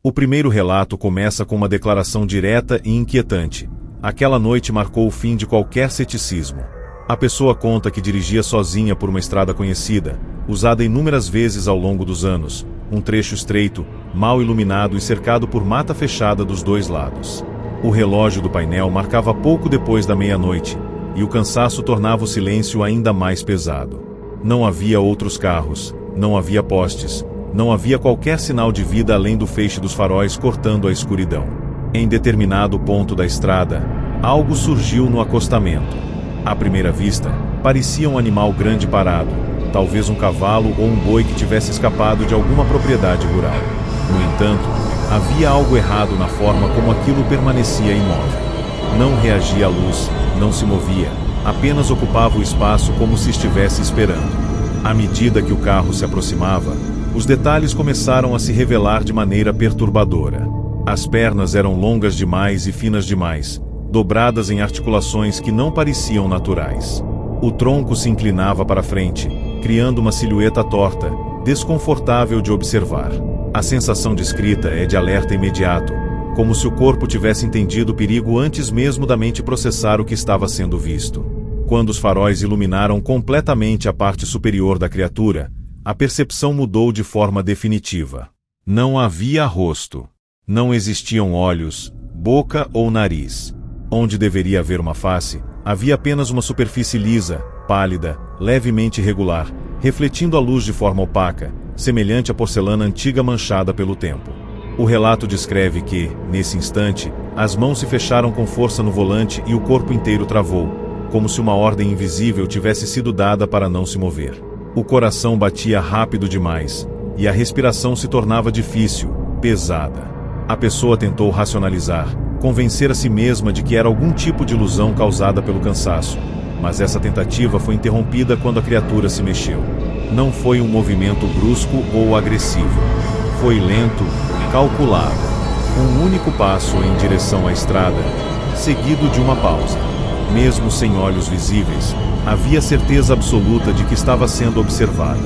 O primeiro relato começa com uma declaração direta e inquietante. Aquela noite marcou o fim de qualquer ceticismo. A pessoa conta que dirigia sozinha por uma estrada conhecida, usada inúmeras vezes ao longo dos anos, um trecho estreito, mal iluminado e cercado por mata fechada dos dois lados. O relógio do painel marcava pouco depois da meia-noite, e o cansaço tornava o silêncio ainda mais pesado. Não havia outros carros, não havia postes, não havia qualquer sinal de vida além do feixe dos faróis cortando a escuridão. Em determinado ponto da estrada, algo surgiu no acostamento. À primeira vista, parecia um animal grande parado, talvez um cavalo ou um boi que tivesse escapado de alguma propriedade rural. No entanto, havia algo errado na forma como aquilo permanecia imóvel. Não reagia à luz, não se movia, apenas ocupava o espaço como se estivesse esperando. À medida que o carro se aproximava, os detalhes começaram a se revelar de maneira perturbadora. As pernas eram longas demais e finas demais, dobradas em articulações que não pareciam naturais. O tronco se inclinava para frente, criando uma silhueta torta, desconfortável de observar. A sensação descrita é de alerta imediato, como se o corpo tivesse entendido o perigo antes mesmo da mente processar o que estava sendo visto. Quando os faróis iluminaram completamente a parte superior da criatura, a percepção mudou de forma definitiva. Não havia rosto. Não existiam olhos, boca ou nariz. Onde deveria haver uma face, havia apenas uma superfície lisa, pálida, levemente irregular, refletindo a luz de forma opaca, semelhante à porcelana antiga manchada pelo tempo. O relato descreve que, nesse instante, as mãos se fecharam com força no volante e o corpo inteiro travou, como se uma ordem invisível tivesse sido dada para não se mover. O coração batia rápido demais, e a respiração se tornava difícil, pesada. A pessoa tentou racionalizar, convencer a si mesma de que era algum tipo de ilusão causada pelo cansaço, mas essa tentativa foi interrompida quando a criatura se mexeu. Não foi um movimento brusco ou agressivo. Foi lento, calculado. Um único passo em direção à estrada, seguido de uma pausa. Mesmo sem olhos visíveis, havia certeza absoluta de que estava sendo observada.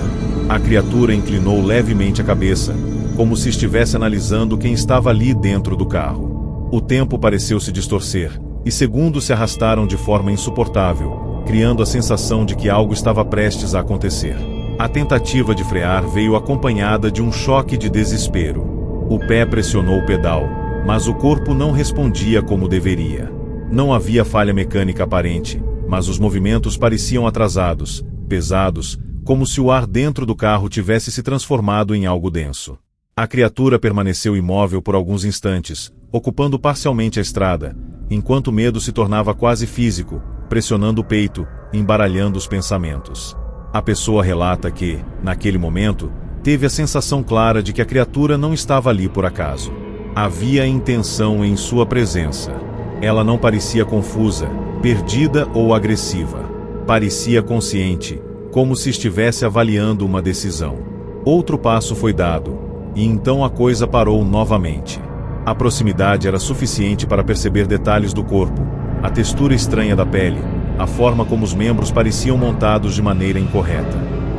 A criatura inclinou levemente a cabeça, como se estivesse analisando quem estava ali dentro do carro. O tempo pareceu se distorcer, e segundos se arrastaram de forma insuportável, criando a sensação de que algo estava prestes a acontecer. A tentativa de frear veio acompanhada de um choque de desespero. O pé pressionou o pedal, mas o corpo não respondia como deveria. Não havia falha mecânica aparente, mas os movimentos pareciam atrasados, pesados, como se o ar dentro do carro tivesse se transformado em algo denso. A criatura permaneceu imóvel por alguns instantes, ocupando parcialmente a estrada, enquanto o medo se tornava quase físico, pressionando o peito, embaralhando os pensamentos. A pessoa relata que, naquele momento, teve a sensação clara de que a criatura não estava ali por acaso. Havia intenção em sua presença. Ela não parecia confusa, perdida ou agressiva. Parecia consciente, como se estivesse avaliando uma decisão. Outro passo foi dado, e então a coisa parou novamente. A proximidade era suficiente para perceber detalhes do corpo, a textura estranha da pele, a forma como os membros pareciam montados de maneira incorreta.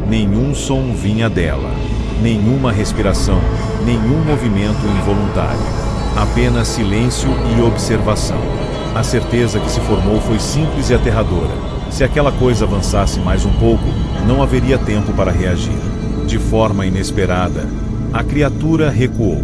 Nenhum som vinha dela, nenhuma respiração, nenhum movimento involuntário. Apenas silêncio e observação. A certeza que se formou foi simples e aterradora. Se aquela coisa avançasse mais um pouco, não haveria tempo para reagir. De forma inesperada, a criatura recuou.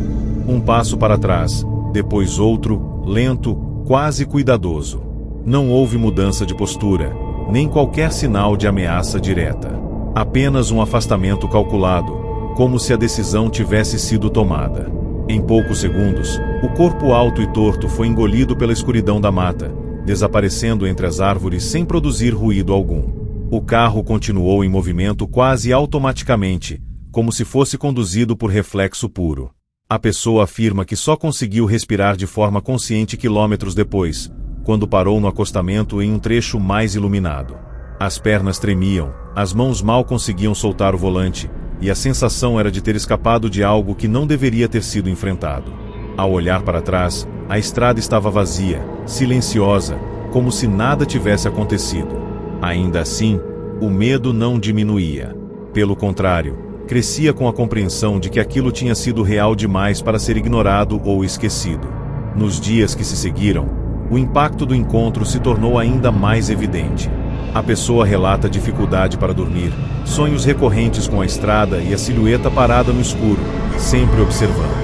Um passo para trás, depois outro, lento, quase cuidadoso. Não houve mudança de postura, nem qualquer sinal de ameaça direta. Apenas um afastamento calculado, como se a decisão tivesse sido tomada. Em poucos segundos, o corpo alto e torto foi engolido pela escuridão da mata, desaparecendo entre as árvores sem produzir ruído algum. O carro continuou em movimento quase automaticamente, como se fosse conduzido por reflexo puro. A pessoa afirma que só conseguiu respirar de forma consciente quilômetros depois, quando parou no acostamento em um trecho mais iluminado. As pernas tremiam, as mãos mal conseguiam soltar o volante, e a sensação era de ter escapado de algo que não deveria ter sido enfrentado. Ao olhar para trás, A estrada estava vazia, silenciosa, como se nada tivesse acontecido. Ainda assim, o medo não diminuía. Pelo contrário, crescia com a compreensão de que aquilo tinha sido real demais para ser ignorado ou esquecido. Nos dias que se seguiram, o impacto do encontro se tornou ainda mais evidente. A pessoa relata dificuldade para dormir, sonhos recorrentes com a estrada e a silhueta parada no escuro, sempre observando.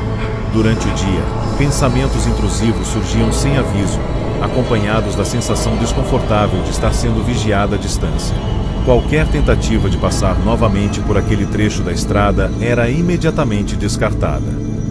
Durante o dia, pensamentos intrusivos surgiam sem aviso, acompanhados da sensação desconfortável de estar sendo vigiada à distância. Qualquer tentativa de passar novamente por aquele trecho da estrada era imediatamente descartada.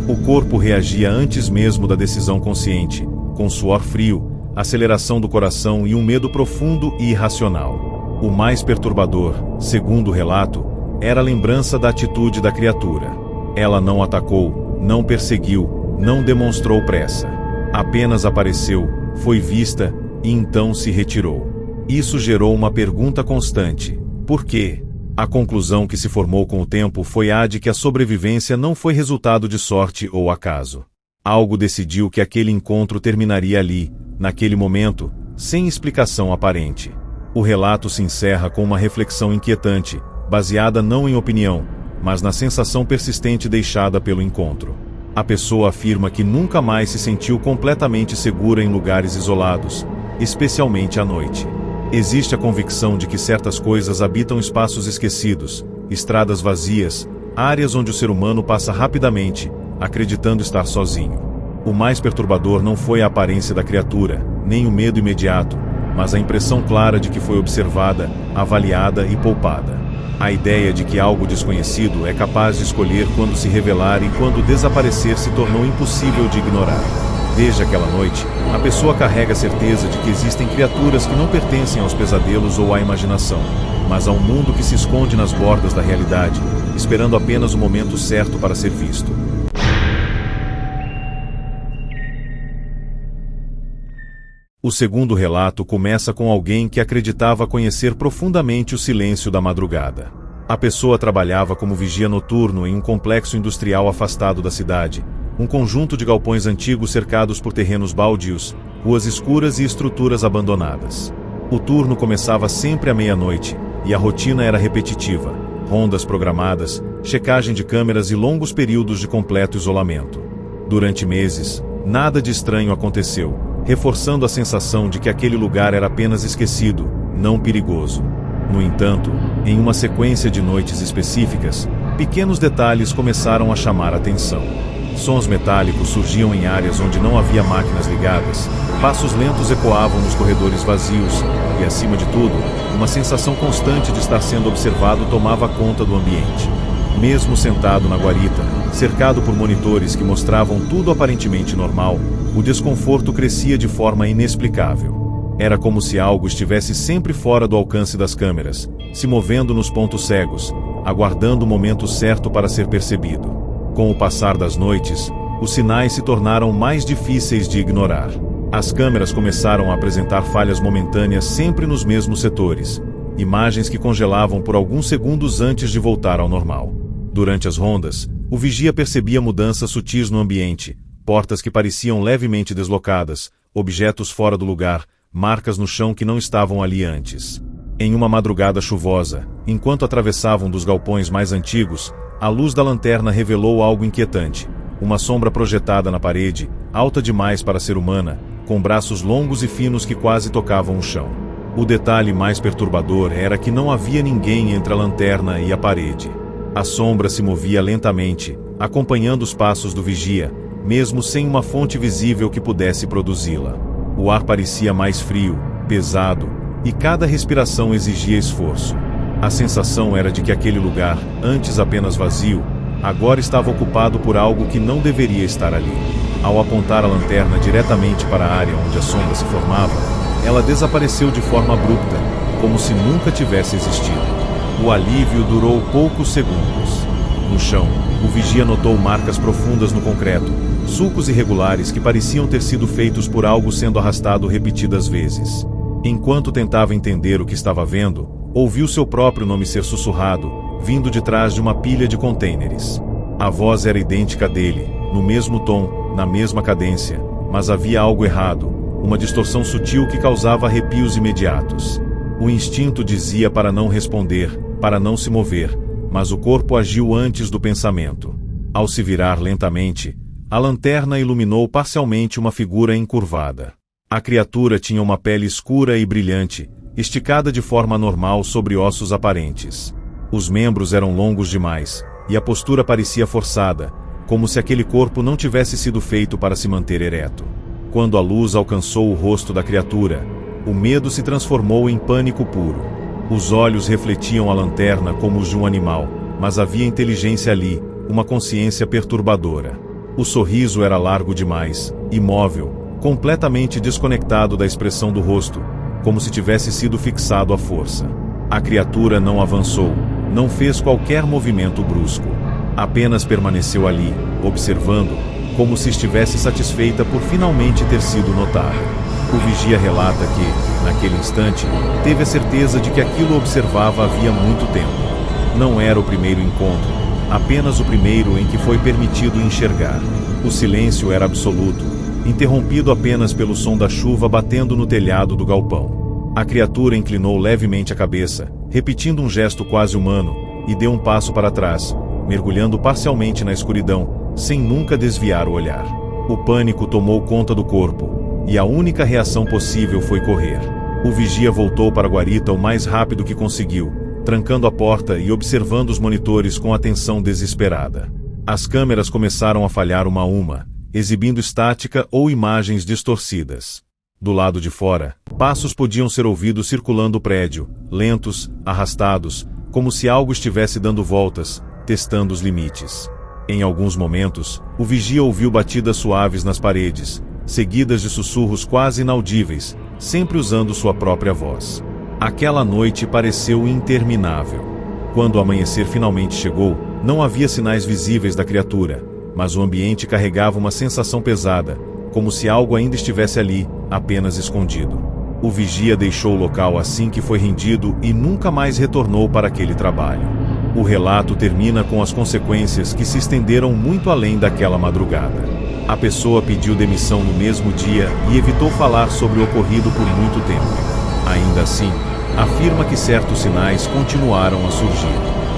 O corpo reagia antes mesmo da decisão consciente, com suor frio, aceleração do coração e um medo profundo e irracional. O mais perturbador, segundo o relato, era a lembrança da atitude da criatura. Ela não atacou, não perseguiu, não demonstrou pressa. Apenas apareceu, foi vista e então se retirou. Isso gerou uma pergunta constante: por quê? A conclusão que se formou com o tempo foi a de que a sobrevivência não foi resultado de sorte ou acaso. Algo decidiu que aquele encontro terminaria ali, naquele momento, sem explicação aparente. O relato se encerra com uma reflexão inquietante, baseada não em opinião, mas na sensação persistente deixada pelo encontro. A pessoa afirma que nunca mais se sentiu completamente segura em lugares isolados, especialmente à noite. Existe a convicção de que certas coisas habitam espaços esquecidos, estradas vazias, áreas onde o ser humano passa rapidamente, acreditando estar sozinho. O mais perturbador não foi a aparência da criatura, nem o medo imediato, mas a impressão clara de que foi observada, avaliada e poupada. A ideia de que algo desconhecido é capaz de escolher quando se revelar e quando desaparecer se tornou impossível de ignorar. Desde aquela noite, a pessoa carrega a certeza de que existem criaturas que não pertencem aos pesadelos ou à imaginação, mas a um mundo que se esconde nas bordas da realidade, esperando apenas o momento certo para ser visto. O segundo relato começa com alguém que acreditava conhecer profundamente o silêncio da madrugada. A pessoa trabalhava como vigia noturno em um complexo industrial afastado da cidade, um conjunto de galpões antigos cercados por terrenos baldios, ruas escuras e estruturas abandonadas. O turno começava sempre à meia-noite, e a rotina era repetitiva: rondas programadas, checagem de câmeras e longos períodos de completo isolamento. Durante meses, nada de estranho aconteceu, reforçando a sensação de que aquele lugar era apenas esquecido, não perigoso. No entanto, em uma sequência de noites específicas, pequenos detalhes começaram a chamar a atenção. Sons metálicos surgiam em áreas onde não havia máquinas ligadas, passos lentos ecoavam nos corredores vazios e, acima de tudo, uma sensação constante de estar sendo observado tomava conta do ambiente. Mesmo sentado na guarita, cercado por monitores que mostravam tudo aparentemente normal, o desconforto crescia de forma inexplicável. Era como se algo estivesse sempre fora do alcance das câmeras, se movendo nos pontos cegos, aguardando o momento certo para ser percebido. Com o passar das noites, os sinais se tornaram mais difíceis de ignorar. As câmeras começaram a apresentar falhas momentâneas sempre nos mesmos setores, imagens que congelavam por alguns segundos antes de voltar ao normal. Durante as rondas, o vigia percebia mudanças sutis no ambiente, portas que pareciam levemente deslocadas, objetos fora do lugar, marcas no chão que não estavam ali antes. Em uma madrugada chuvosa, enquanto atravessavam um dos galpões mais antigos, a luz da lanterna revelou algo inquietante. Uma sombra projetada na parede, alta demais para ser humana, com braços longos e finos que quase tocavam o chão. O detalhe mais perturbador era que não havia ninguém entre a lanterna e a parede. A sombra se movia lentamente, acompanhando os passos do vigia, mesmo sem uma fonte visível que pudesse produzi-la. O ar parecia mais frio, pesado, e cada respiração exigia esforço. A sensação era de que aquele lugar, antes apenas vazio, agora estava ocupado por algo que não deveria estar ali. Ao apontar a lanterna diretamente para a área onde a sombra se formava, ela desapareceu de forma abrupta, como se nunca tivesse existido. O alívio durou poucos segundos. No chão, o vigia notou marcas profundas no concreto, sulcos irregulares que pareciam ter sido feitos por algo sendo arrastado repetidas vezes. Enquanto tentava entender o que estava vendo, ouviu seu próprio nome ser sussurrado, vindo de trás de uma pilha de contêineres. A voz era idêntica dele, no mesmo tom, na mesma cadência, mas havia algo errado, uma distorção sutil que causava arrepios imediatos. O instinto dizia para não responder, para não se mover, mas o corpo agiu antes do pensamento. Ao se virar lentamente, a lanterna iluminou parcialmente uma figura encurvada. A criatura tinha uma pele escura e brilhante, esticada de forma normal sobre ossos aparentes. Os membros eram longos demais, e a postura parecia forçada, como se aquele corpo não tivesse sido feito para se manter ereto. Quando a luz alcançou o rosto da criatura, o medo se transformou em pânico puro. Os olhos refletiam a lanterna como os de um animal, mas havia inteligência ali, uma consciência perturbadora. O sorriso era largo demais, imóvel, completamente desconectado da expressão do rosto, como se tivesse sido fixado à força. A criatura não avançou, não fez qualquer movimento brusco. Apenas permaneceu ali, observando, como se estivesse satisfeita por finalmente ter sido notada. O vigia relata que, naquele instante, teve a certeza de que aquilo observava havia muito tempo. Não era o primeiro encontro, apenas o primeiro em que foi permitido enxergar. O silêncio era absoluto, interrompido apenas pelo som da chuva batendo no telhado do galpão. A criatura inclinou levemente a cabeça, repetindo um gesto quase humano, e deu um passo para trás, mergulhando parcialmente na escuridão, sem nunca desviar o olhar. O pânico tomou conta do corpo, e a única reação possível foi correr. O vigia voltou para a guarita o mais rápido que conseguiu, trancando a porta e observando os monitores com atenção desesperada. As câmeras começaram a falhar uma a uma, exibindo estática ou imagens distorcidas. Do lado de fora, passos podiam ser ouvidos circulando o prédio, lentos, arrastados, como se algo estivesse dando voltas, testando os limites. Em alguns momentos, o vigia ouviu batidas suaves nas paredes, seguidas de sussurros quase inaudíveis, sempre usando sua própria voz. Aquela noite pareceu interminável. Quando o amanhecer finalmente chegou, não havia sinais visíveis da criatura, mas o ambiente carregava uma sensação pesada, como se algo ainda estivesse ali, apenas escondido. O vigia deixou o local assim que foi rendido e nunca mais retornou para aquele trabalho. O relato termina com as consequências que se estenderam muito além daquela madrugada. A pessoa pediu demissão no mesmo dia e evitou falar sobre o ocorrido por muito tempo. Ainda assim, afirma que certos sinais continuaram a surgir.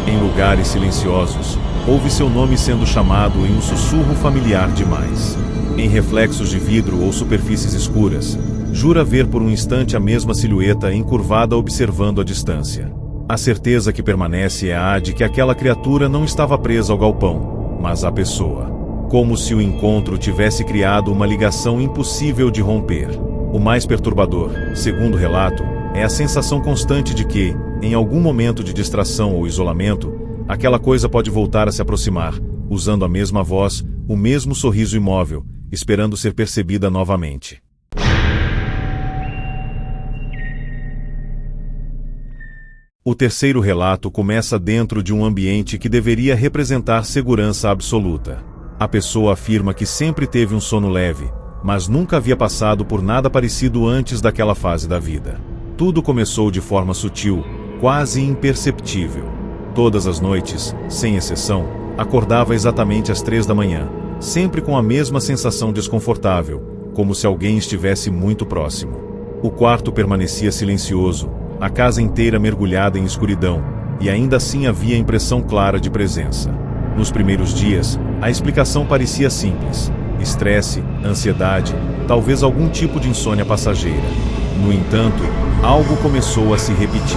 Em lugares silenciosos, ouve seu nome sendo chamado em um sussurro familiar demais. Em reflexos de vidro ou superfícies escuras, jura ver por um instante a mesma silhueta encurvada observando a distância. A certeza que permanece é a de que aquela criatura não estava presa ao galpão, mas à pessoa. Como se o encontro tivesse criado uma ligação impossível de romper. O mais perturbador, segundo o relato, é a sensação constante de que, em algum momento de distração ou isolamento, aquela coisa pode voltar a se aproximar, usando a mesma voz, o mesmo sorriso imóvel, esperando ser percebida novamente. O terceiro relato começa dentro de um ambiente que deveria representar segurança absoluta. A pessoa afirma que sempre teve um sono leve, mas nunca havia passado por nada parecido antes daquela fase da vida. Tudo começou de forma sutil, quase imperceptível. Todas as noites, sem exceção, acordava exatamente às 3 da manhã, sempre com a mesma sensação desconfortável, como se alguém estivesse muito próximo. O quarto permanecia silencioso, a casa inteira mergulhada em escuridão, e ainda assim havia a impressão clara de presença. Nos primeiros dias, a explicação parecia simples: estresse, ansiedade, talvez algum tipo de insônia passageira. No entanto, algo começou a se repetir.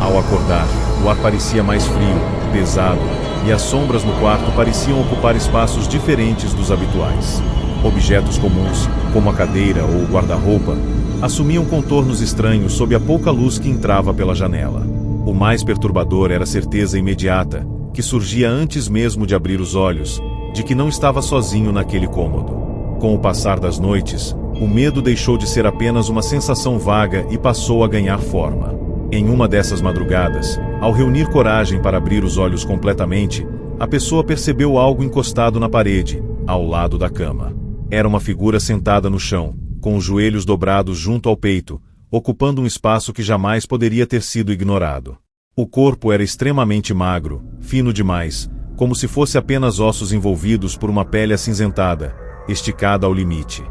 Ao acordar, o ar parecia mais frio, pesado, e as sombras no quarto pareciam ocupar espaços diferentes dos habituais. Objetos comuns, como a cadeira ou o guarda-roupa, assumiam contornos estranhos sob a pouca luz que entrava pela janela. O mais perturbador era a certeza imediata, que surgia antes mesmo de abrir os olhos, de que não estava sozinho naquele cômodo. Com o passar das noites, o medo deixou de ser apenas uma sensação vaga e passou a ganhar forma. Em uma dessas madrugadas, ao reunir coragem para abrir os olhos completamente, a pessoa percebeu algo encostado na parede, ao lado da cama. Era uma figura sentada no chão, com os joelhos dobrados junto ao peito, ocupando um espaço que jamais poderia ter sido ignorado. O corpo era extremamente magro, fino demais, como se fosse apenas ossos envolvidos por uma pele acinzentada, esticada ao limite.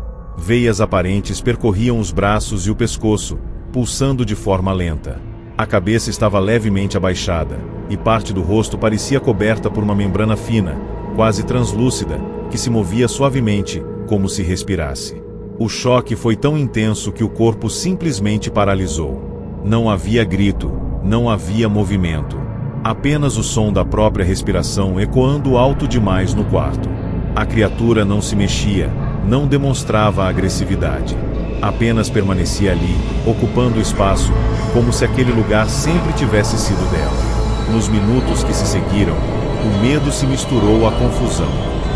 Veias aparentes percorriam os braços e o pescoço, pulsando de forma lenta. A cabeça estava levemente abaixada, e parte do rosto parecia coberta por uma membrana fina, quase translúcida, que se movia suavemente, como se respirasse. O choque foi tão intenso que o corpo simplesmente paralisou. Não havia grito, não havia movimento. Apenas o som da própria respiração ecoando alto demais no quarto. A criatura não se mexia, não demonstrava agressividade. Apenas permanecia ali, ocupando o espaço, como se aquele lugar sempre tivesse sido dela. Nos minutos que se seguiram, o medo se misturou à confusão.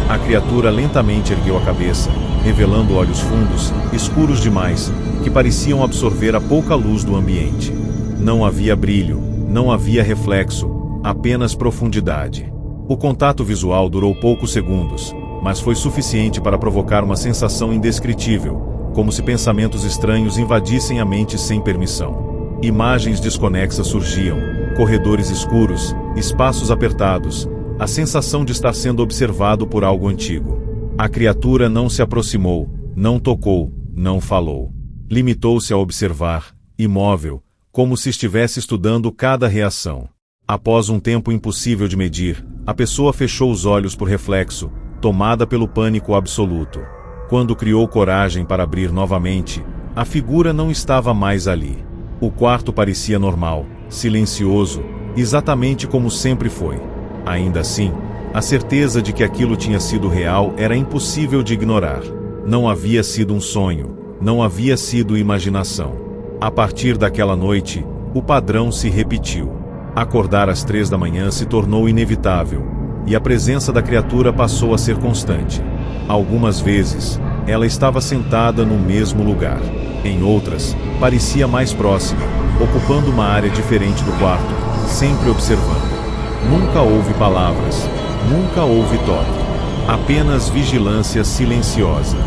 A criatura lentamente ergueu a cabeça, revelando olhos fundos, escuros demais, que pareciam absorver a pouca luz do ambiente. Não havia brilho, não havia reflexo, apenas profundidade. O contato visual durou poucos segundos, mas foi suficiente para provocar uma sensação indescritível, como se pensamentos estranhos invadissem a mente sem permissão. Imagens desconexas surgiam, corredores escuros, espaços apertados, a sensação de estar sendo observado por algo antigo. A criatura não se aproximou, não tocou, não falou. Limitou-se a observar, imóvel, como se estivesse estudando cada reação. Após um tempo impossível de medir, a pessoa fechou os olhos por reflexo, tomada pelo pânico absoluto. Quando criou coragem para abrir novamente, a figura não estava mais ali. O quarto parecia normal, silencioso, exatamente como sempre foi. Ainda assim, a certeza de que aquilo tinha sido real era impossível de ignorar. Não havia sido um sonho, não havia sido imaginação. A partir daquela noite, o padrão se repetiu. Acordar às 3 da manhã se tornou inevitável, e a presença da criatura passou a ser constante. Algumas vezes, ela estava sentada no mesmo lugar. Em outras, parecia mais próxima, ocupando uma área diferente do quarto, sempre observando. Nunca houve palavras, nunca houve toque. Apenas vigilância silenciosa.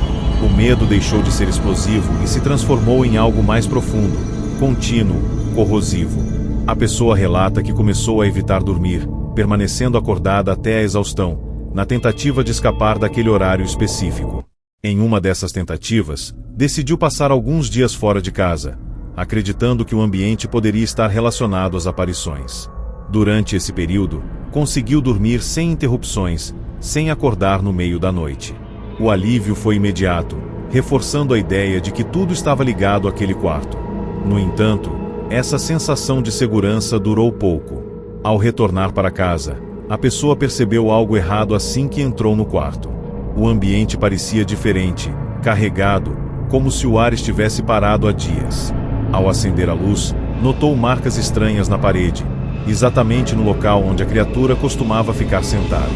O medo deixou de ser explosivo e se transformou em algo mais profundo, contínuo, corrosivo. A pessoa relata que começou a evitar dormir, permanecendo acordada até a exaustão, na tentativa de escapar daquele horário específico. Em uma dessas tentativas, decidiu passar alguns dias fora de casa, acreditando que o ambiente poderia estar relacionado às aparições. Durante esse período, conseguiu dormir sem interrupções, sem acordar no meio da noite. O alívio foi imediato, reforçando a ideia de que tudo estava ligado àquele quarto. No entanto, essa sensação de segurança durou pouco. Ao retornar para casa, a pessoa percebeu algo errado assim que entrou no quarto. O ambiente parecia diferente, carregado, como se o ar estivesse parado há dias. Ao acender a luz, notou marcas estranhas na parede, exatamente no local onde a criatura costumava ficar sentada.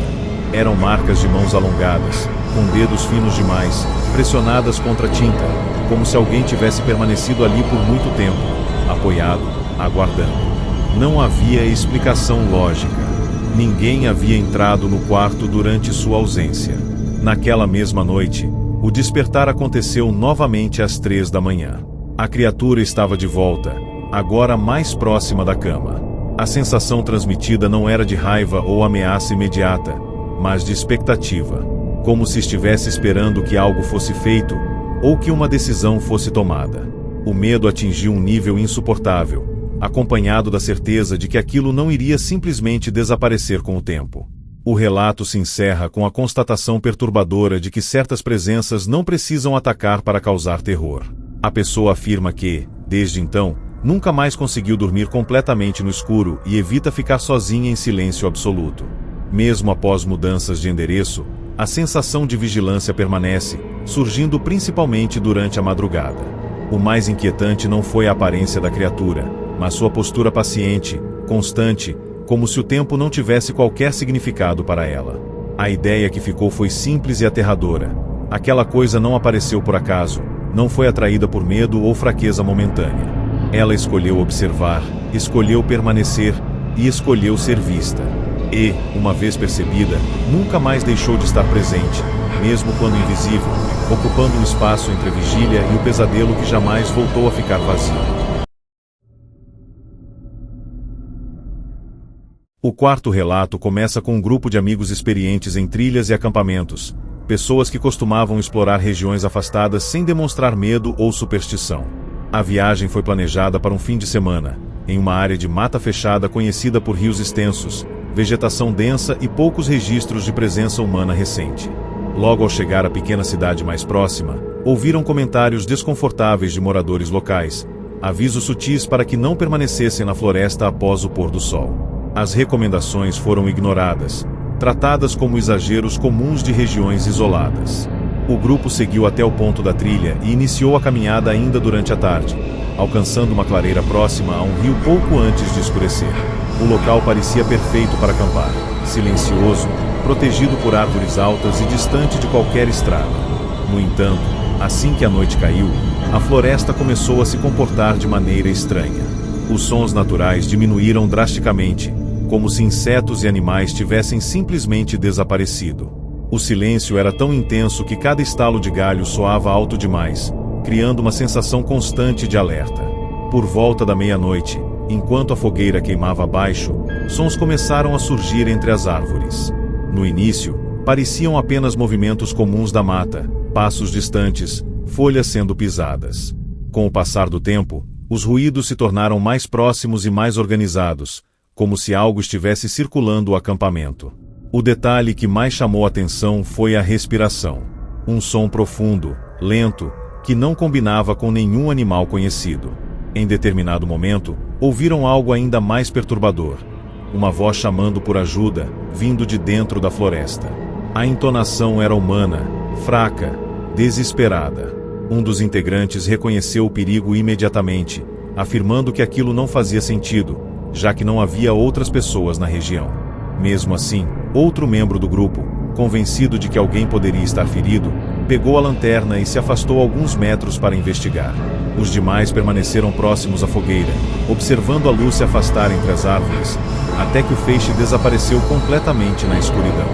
Eram marcas de mãos alongadas, com dedos finos demais, pressionadas contra a tinta, como se alguém tivesse permanecido ali por muito tempo, apoiado, aguardando. Não havia explicação lógica. Ninguém havia entrado no quarto durante sua ausência. Naquela mesma noite, o despertar aconteceu novamente às 3 da manhã. A criatura estava de volta, agora mais próxima da cama. A sensação transmitida não era de raiva ou ameaça imediata, mas de expectativa, como se estivesse esperando que algo fosse feito ou que uma decisão fosse tomada. O medo atingiu um nível insuportável, acompanhado da certeza de que aquilo não iria simplesmente desaparecer com o tempo. O relato se encerra com a constatação perturbadora de que certas presenças não precisam atacar para causar terror. A pessoa afirma que, desde então, nunca mais conseguiu dormir completamente no escuro e evita ficar sozinha em silêncio absoluto. Mesmo após mudanças de endereço, a sensação de vigilância permanece, surgindo principalmente durante a madrugada. O mais inquietante não foi a aparência da criatura, mas sua postura paciente, constante, como se o tempo não tivesse qualquer significado para ela. A ideia que ficou foi simples e aterradora. Aquela coisa não apareceu por acaso, não foi atraída por medo ou fraqueza momentânea. Ela escolheu observar, escolheu permanecer e escolheu ser vista. E, uma vez percebida, nunca mais deixou de estar presente, mesmo quando invisível, ocupando um espaço entre a vigília e o pesadelo que jamais voltou a ficar vazio. O quarto relato começa com um grupo de amigos experientes em trilhas e acampamentos, pessoas que costumavam explorar regiões afastadas sem demonstrar medo ou superstição. A viagem foi planejada para um fim de semana, em uma área de mata fechada conhecida por rios extensos, vegetação densa e poucos registros de presença humana recente. Logo ao chegar à pequena cidade mais próxima, ouviram comentários desconfortáveis de moradores locais, avisos sutis para que não permanecessem na floresta após o pôr do sol. As recomendações foram ignoradas, tratadas como exageros comuns de regiões isoladas. O grupo seguiu até o ponto da trilha e iniciou a caminhada ainda durante a tarde, alcançando uma clareira próxima a um rio pouco antes de escurecer. O local parecia perfeito para acampar, silencioso, protegido por árvores altas e distante de qualquer estrada. No entanto, assim que a noite caiu, a floresta começou a se comportar de maneira estranha. Os sons naturais diminuíram drasticamente, como se insetos e animais tivessem simplesmente desaparecido. O silêncio era tão intenso que cada estalo de galho soava alto demais, criando uma sensação constante de alerta. Por volta da meia-noite, enquanto a fogueira queimava abaixo, sons começaram a surgir entre as árvores. No início, pareciam apenas movimentos comuns da mata, passos distantes, folhas sendo pisadas. Com o passar do tempo, os ruídos se tornaram mais próximos e mais organizados, como se algo estivesse circulando o acampamento. O detalhe que mais chamou a atenção foi a respiração. Um som profundo, lento, que não combinava com nenhum animal conhecido. Em determinado momento, ouviram algo ainda mais perturbador. Uma voz chamando por ajuda, vindo de dentro da floresta. A entonação era humana, fraca, desesperada. Um dos integrantes reconheceu o perigo imediatamente, afirmando que aquilo não fazia sentido, já que não havia outras pessoas na região. Mesmo assim, outro membro do grupo, convencido de que alguém poderia estar ferido, pegou a lanterna e se afastou alguns metros para investigar. Os demais permaneceram próximos à fogueira, observando a luz se afastar entre as árvores, até que o feixe desapareceu completamente na escuridão.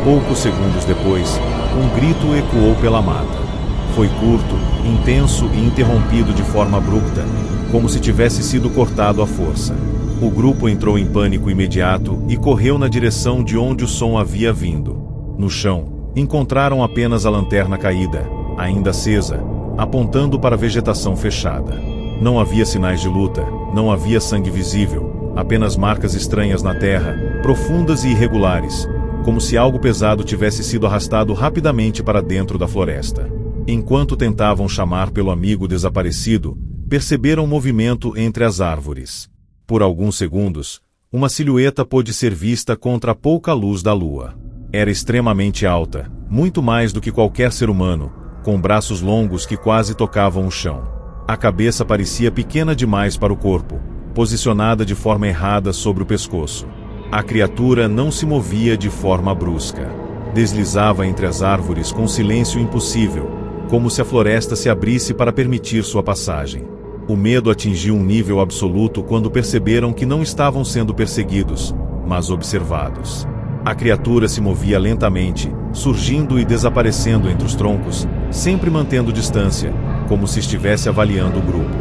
Poucos segundos depois, um grito ecoou pela mata. Foi curto, intenso e interrompido de forma abrupta, como se tivesse sido cortado à força. O grupo entrou em pânico imediato e correu na direção de onde o som havia vindo. No chão, encontraram apenas a lanterna caída, ainda acesa, apontando para a vegetação fechada. Não havia sinais de luta, não havia sangue visível, apenas marcas estranhas na terra, profundas e irregulares, como se algo pesado tivesse sido arrastado rapidamente para dentro da floresta. Enquanto tentavam chamar pelo amigo desaparecido, perceberam movimento entre as árvores. Por alguns segundos, uma silhueta pôde ser vista contra a pouca luz da lua. Era extremamente alta, muito mais do que qualquer ser humano, com braços longos que quase tocavam o chão. A cabeça parecia pequena demais para o corpo, posicionada de forma errada sobre o pescoço. A criatura não se movia de forma brusca. Deslizava entre as árvores com silêncio impossível, como se a floresta se abrisse para permitir sua passagem. O medo atingiu um nível absoluto quando perceberam que não estavam sendo perseguidos, mas observados. A criatura se movia lentamente, surgindo e desaparecendo entre os troncos, sempre mantendo distância, como se estivesse avaliando o grupo.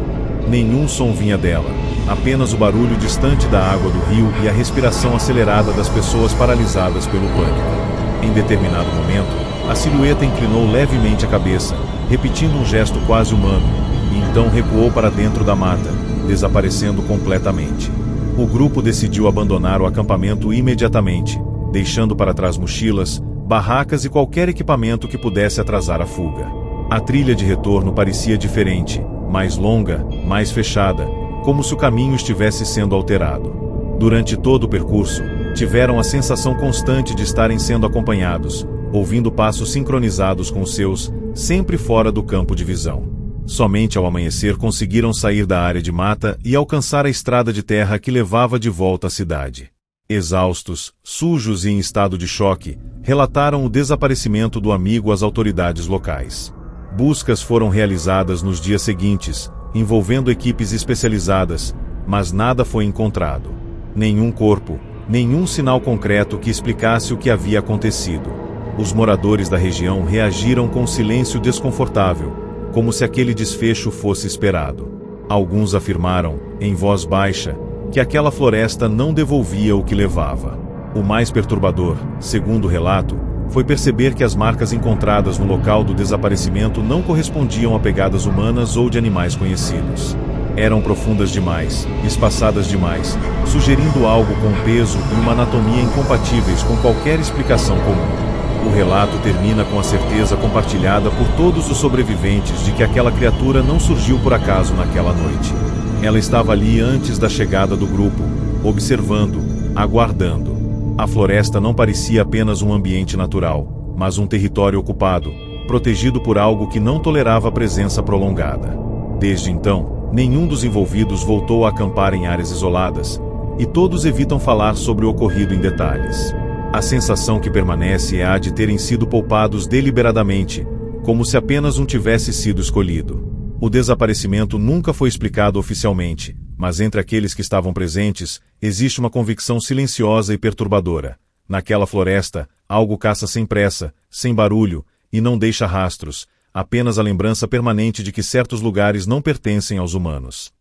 Nenhum som vinha dela, apenas o barulho distante da água do rio e a respiração acelerada das pessoas paralisadas pelo pânico. Em determinado momento, a silhueta inclinou levemente a cabeça, repetindo um gesto quase humano, e então recuou para dentro da mata, desaparecendo completamente. O grupo decidiu abandonar o acampamento imediatamente, deixando para trás mochilas, barracas e qualquer equipamento que pudesse atrasar a fuga. A trilha de retorno parecia diferente, mais longa, mais fechada, como se o caminho estivesse sendo alterado. Durante todo o percurso, tiveram a sensação constante de estarem sendo acompanhados, ouvindo passos sincronizados com os seus, sempre fora do campo de visão. Somente ao amanhecer conseguiram sair da área de mata e alcançar a estrada de terra que levava de volta à cidade. Exaustos, sujos e em estado de choque, relataram o desaparecimento do amigo às autoridades locais. Buscas foram realizadas nos dias seguintes, envolvendo equipes especializadas, mas nada foi encontrado. Nenhum corpo, nenhum sinal concreto que explicasse o que havia acontecido. Os moradores da região reagiram com um silêncio desconfortável, como se aquele desfecho fosse esperado. Alguns afirmaram, em voz baixa, que aquela floresta não devolvia o que levava. O mais perturbador, segundo o relato, foi perceber que as marcas encontradas no local do desaparecimento não correspondiam a pegadas humanas ou de animais conhecidos. Eram profundas demais, espaçadas demais, sugerindo algo com peso e uma anatomia incompatíveis com qualquer explicação comum. O relato termina com a certeza compartilhada por todos os sobreviventes de que aquela criatura não surgiu por acaso naquela noite. Ela estava ali antes da chegada do grupo, observando, aguardando. A floresta não parecia apenas um ambiente natural, mas um território ocupado, protegido por algo que não tolerava a presença prolongada. Desde então, nenhum dos envolvidos voltou a acampar em áreas isoladas, e todos evitam falar sobre o ocorrido em detalhes. A sensação que permanece é a de terem sido poupados deliberadamente, como se apenas um tivesse sido escolhido. O desaparecimento nunca foi explicado oficialmente, mas entre aqueles que estavam presentes, existe uma convicção silenciosa e perturbadora. Naquela floresta, algo caça sem pressa, sem barulho, e não deixa rastros, apenas a lembrança permanente de que certos lugares não pertencem aos humanos.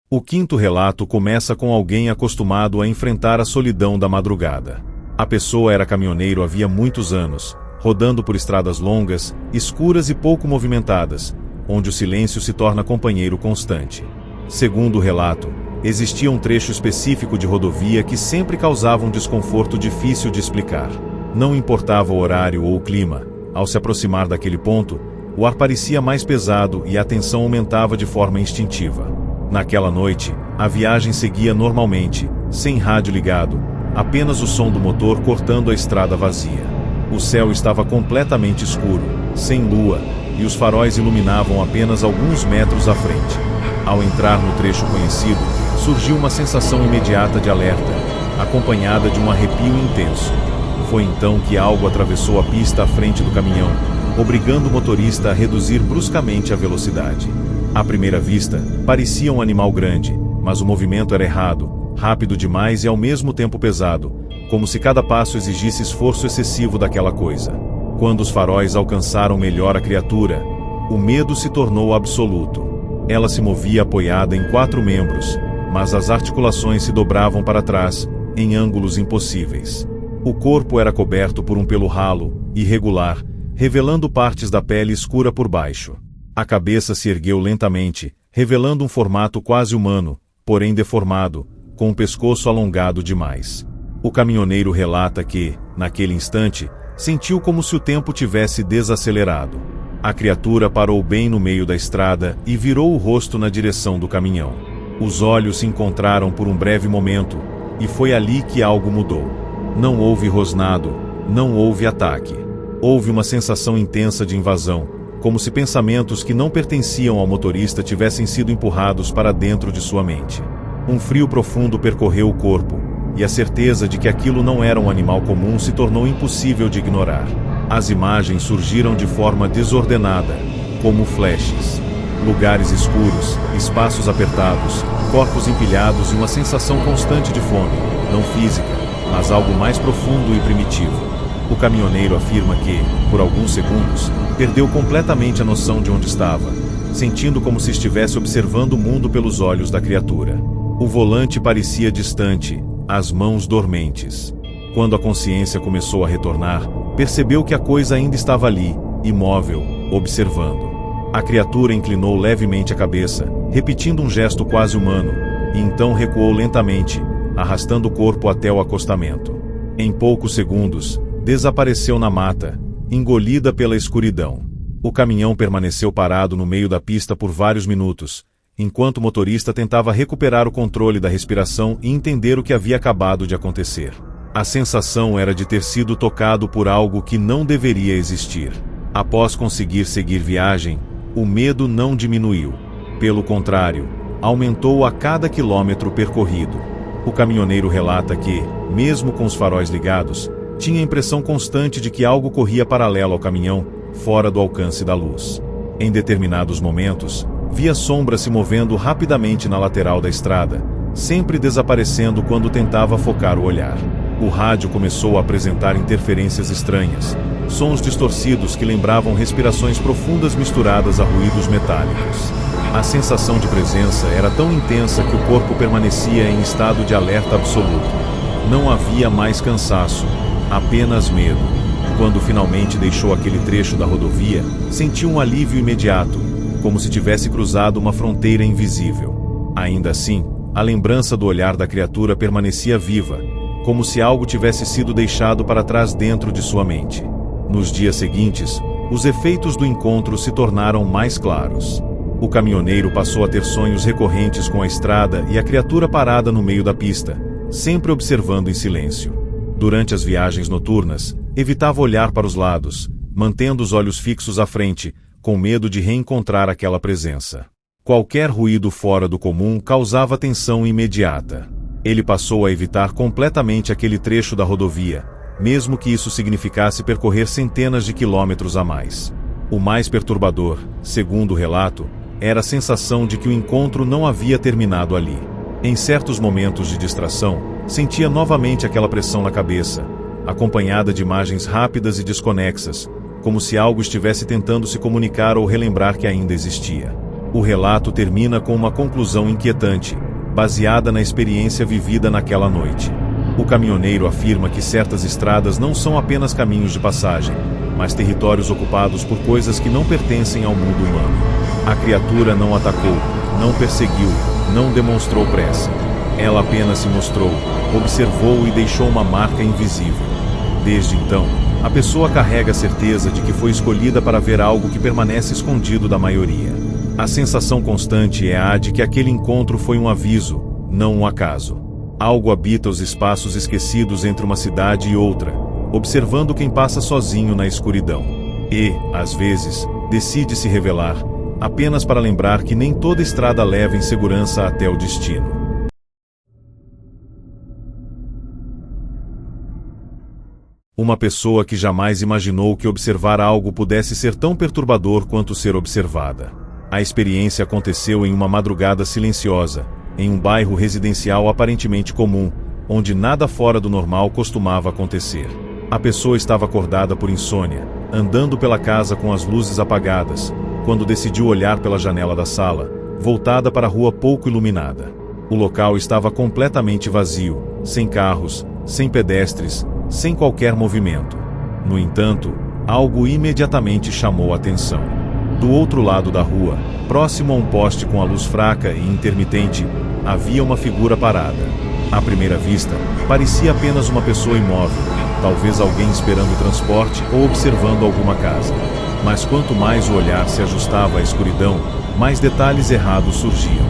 O quinto relato começa com alguém acostumado a enfrentar a solidão da madrugada. A pessoa era caminhoneiro havia muitos anos, rodando por estradas longas, escuras e pouco movimentadas, onde o silêncio se torna companheiro constante. Segundo o relato, existia um trecho específico de rodovia que sempre causava um desconforto difícil de explicar. Não importava o horário ou o clima, ao se aproximar daquele ponto, o ar parecia mais pesado e a tensão aumentava de forma instintiva. Naquela noite, a viagem seguia normalmente, sem rádio ligado, apenas o som do motor cortando a estrada vazia. O céu estava completamente escuro, sem lua, e os faróis iluminavam apenas alguns metros à frente. Ao entrar no trecho conhecido, surgiu uma sensação imediata de alerta, acompanhada de um arrepio intenso. Foi então que algo atravessou a pista à frente do caminhão, obrigando o motorista a reduzir bruscamente a velocidade. À primeira vista, parecia um animal grande, mas o movimento era errado, rápido demais e ao mesmo tempo pesado, como se cada passo exigisse esforço excessivo daquela coisa. Quando os faróis alcançaram melhor a criatura, o medo se tornou absoluto. Ela se movia apoiada em 4 membros, mas as articulações se dobravam para trás, em ângulos impossíveis. O corpo era coberto por um pelo ralo, irregular, revelando partes da pele escura por baixo. A cabeça se ergueu lentamente, revelando um formato quase humano, porém deformado, com o pescoço alongado demais. O caminhoneiro relata que, naquele instante, sentiu como se o tempo tivesse desacelerado. A criatura parou bem no meio da estrada e virou o rosto na direção do caminhão. Os olhos se encontraram por um breve momento, e foi ali que algo mudou. Não houve rosnado, não houve ataque. Houve uma sensação intensa de invasão, como se pensamentos que não pertenciam ao motorista tivessem sido empurrados para dentro de sua mente. Um frio profundo percorreu o corpo, e a certeza de que aquilo não era um animal comum se tornou impossível de ignorar. As imagens surgiram de forma desordenada, como flashes. Lugares escuros, espaços apertados, corpos empilhados e uma sensação constante de fome, não física, mas algo mais profundo e primitivo. O caminhoneiro afirma que, por alguns segundos, perdeu completamente a noção de onde estava, sentindo como se estivesse observando o mundo pelos olhos da criatura. O volante parecia distante, as mãos dormentes. Quando a consciência começou a retornar, percebeu que a coisa ainda estava ali, imóvel, observando. A criatura inclinou levemente a cabeça, repetindo um gesto quase humano, e então recuou lentamente, arrastando o corpo até o acostamento. Em poucos segundos, desapareceu na mata, engolida pela escuridão. O caminhão permaneceu parado no meio da pista por vários minutos, enquanto o motorista tentava recuperar o controle da respiração e entender o que havia acabado de acontecer. A sensação era de ter sido tocado por algo que não deveria existir. Após conseguir seguir viagem, o medo não diminuiu. Pelo contrário, aumentou a cada quilômetro percorrido. O caminhoneiro relata que, mesmo com os faróis ligados, tinha a impressão constante de que algo corria paralelo ao caminhão, fora do alcance da luz. Em determinados momentos, via sombras se movendo rapidamente na lateral da estrada, sempre desaparecendo quando tentava focar o olhar. O rádio começou a apresentar interferências estranhas, sons distorcidos que lembravam respirações profundas misturadas a ruídos metálicos. A sensação de presença era tão intensa que o corpo permanecia em estado de alerta absoluto. Não havia mais cansaço, apenas medo. Quando finalmente deixou aquele trecho da rodovia, sentiu um alívio imediato, como se tivesse cruzado uma fronteira invisível. Ainda assim, a lembrança do olhar da criatura permanecia viva, como se algo tivesse sido deixado para trás dentro de sua mente. Nos dias seguintes, os efeitos do encontro se tornaram mais claros. O caminhoneiro passou a ter sonhos recorrentes com a estrada e a criatura parada no meio da pista, sempre observando em silêncio. Durante as viagens noturnas, evitava olhar para os lados, mantendo os olhos fixos à frente, com medo de reencontrar aquela presença. Qualquer ruído fora do comum causava tensão imediata. Ele passou a evitar completamente aquele trecho da rodovia, mesmo que isso significasse percorrer centenas de quilômetros a mais. O mais perturbador, segundo o relato, era a sensação de que o encontro não havia terminado ali. Em certos momentos de distração, sentia novamente aquela pressão na cabeça, acompanhada de imagens rápidas e desconexas, como se algo estivesse tentando se comunicar ou relembrar que ainda existia. O relato termina com uma conclusão inquietante, baseada na experiência vivida naquela noite. O caminhoneiro afirma que certas estradas não são apenas caminhos de passagem, mas territórios ocupados por coisas que não pertencem ao mundo humano. A criatura não atacou, não perseguiu, não demonstrou pressa. Ela apenas se mostrou, observou e deixou uma marca invisível. Desde então, a pessoa carrega a certeza de que foi escolhida para ver algo que permanece escondido da maioria. A sensação constante é a de que aquele encontro foi um aviso, não um acaso. Algo habita os espaços esquecidos entre uma cidade e outra, observando quem passa sozinho na escuridão. E, às vezes, decide se revelar, apenas para lembrar que nem toda estrada leva em segurança até o destino. Uma pessoa que jamais imaginou que observar algo pudesse ser tão perturbador quanto ser observada. A experiência aconteceu em uma madrugada silenciosa, em um bairro residencial aparentemente comum, onde nada fora do normal costumava acontecer. A pessoa estava acordada por insônia, andando pela casa com as luzes apagadas, quando decidiu olhar pela janela da sala, voltada para a rua pouco iluminada. O local estava completamente vazio, sem carros, sem pedestres, sem qualquer movimento. No entanto, algo imediatamente chamou a atenção. Do outro lado da rua, próximo a um poste com a luz fraca e intermitente, havia uma figura parada. À primeira vista, parecia apenas uma pessoa imóvel, talvez alguém esperando transporte ou observando alguma casa. Mas quanto mais o olhar se ajustava à escuridão, mais detalhes errados surgiam.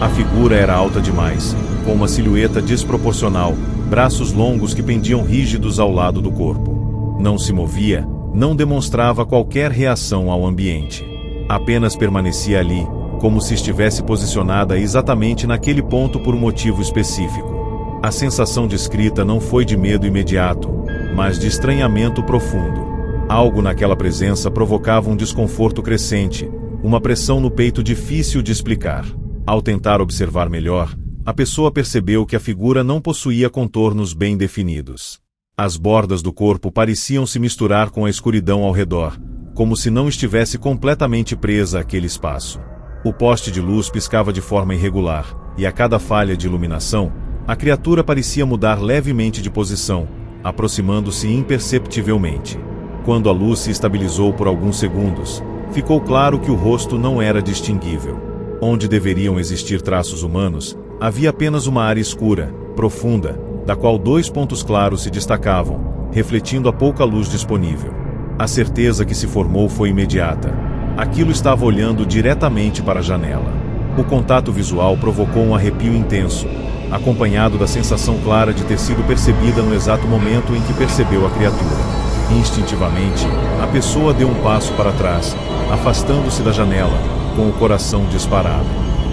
A figura era alta demais, com uma silhueta desproporcional, braços longos que pendiam rígidos ao lado do corpo. Não se movia, não demonstrava qualquer reação ao ambiente. Apenas permanecia ali, como se estivesse posicionada exatamente naquele ponto por um motivo específico. A sensação descrita não foi de medo imediato, mas de estranhamento profundo. Algo naquela presença provocava um desconforto crescente, uma pressão no peito difícil de explicar. Ao tentar observar melhor, a pessoa percebeu que a figura não possuía contornos bem definidos. As bordas do corpo pareciam se misturar com a escuridão ao redor, como se não estivesse completamente presa àquele espaço. O poste de luz piscava de forma irregular, e a cada falha de iluminação, a criatura parecia mudar levemente de posição, aproximando-se imperceptivelmente. Quando a luz se estabilizou por alguns segundos, ficou claro que o rosto não era distinguível. Onde deveriam existir traços humanos, havia apenas uma área escura, profunda, da qual 2 pontos claros se destacavam, refletindo a pouca luz disponível. A certeza que se formou foi imediata. Aquilo estava olhando diretamente para a janela. O contato visual provocou um arrepio intenso, acompanhado da sensação clara de ter sido percebida no exato momento em que percebeu a criatura. Instintivamente, a pessoa deu um passo para trás, afastando-se da janela, com o coração disparado.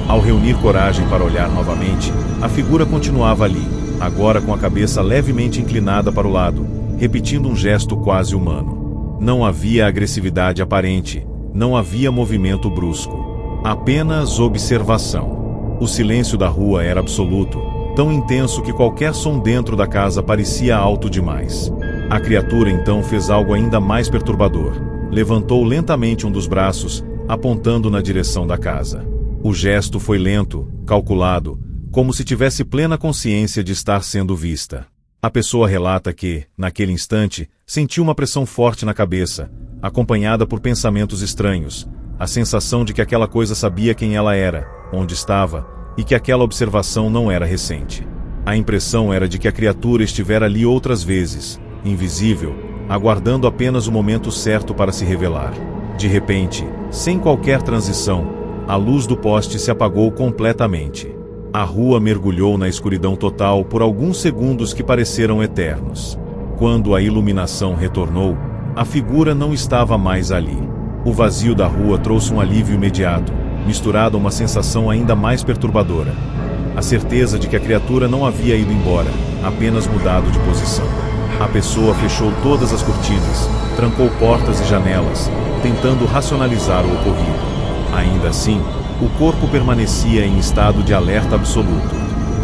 Ao reunir coragem para olhar novamente, a figura continuava ali, agora com a cabeça levemente inclinada para o lado, repetindo um gesto quase humano. Não havia agressividade aparente, não havia movimento brusco. Apenas observação. O silêncio da rua era absoluto, tão intenso que qualquer som dentro da casa parecia alto demais. A criatura então fez algo ainda mais perturbador. Levantou lentamente um dos braços, apontando na direção da casa. O gesto foi lento, calculado, como se tivesse plena consciência de estar sendo vista. A pessoa relata que, naquele instante, sentiu uma pressão forte na cabeça, acompanhada por pensamentos estranhos, a sensação de que aquela coisa sabia quem ela era, onde estava, e que aquela observação não era recente. A impressão era de que a criatura estivera ali outras vezes, invisível, aguardando apenas o momento certo para se revelar. De repente, sem qualquer transição, a luz do poste se apagou completamente. A rua mergulhou na escuridão total por alguns segundos que pareceram eternos. Quando a iluminação retornou, a figura não estava mais ali. O vazio da rua trouxe um alívio imediato, misturado a uma sensação ainda mais perturbadora. A certeza de que a criatura não havia ido embora, apenas mudado de posição. A pessoa fechou todas as cortinas, trancou portas e janelas, tentando racionalizar o ocorrido. Ainda assim, o corpo permanecia em estado de alerta absoluto.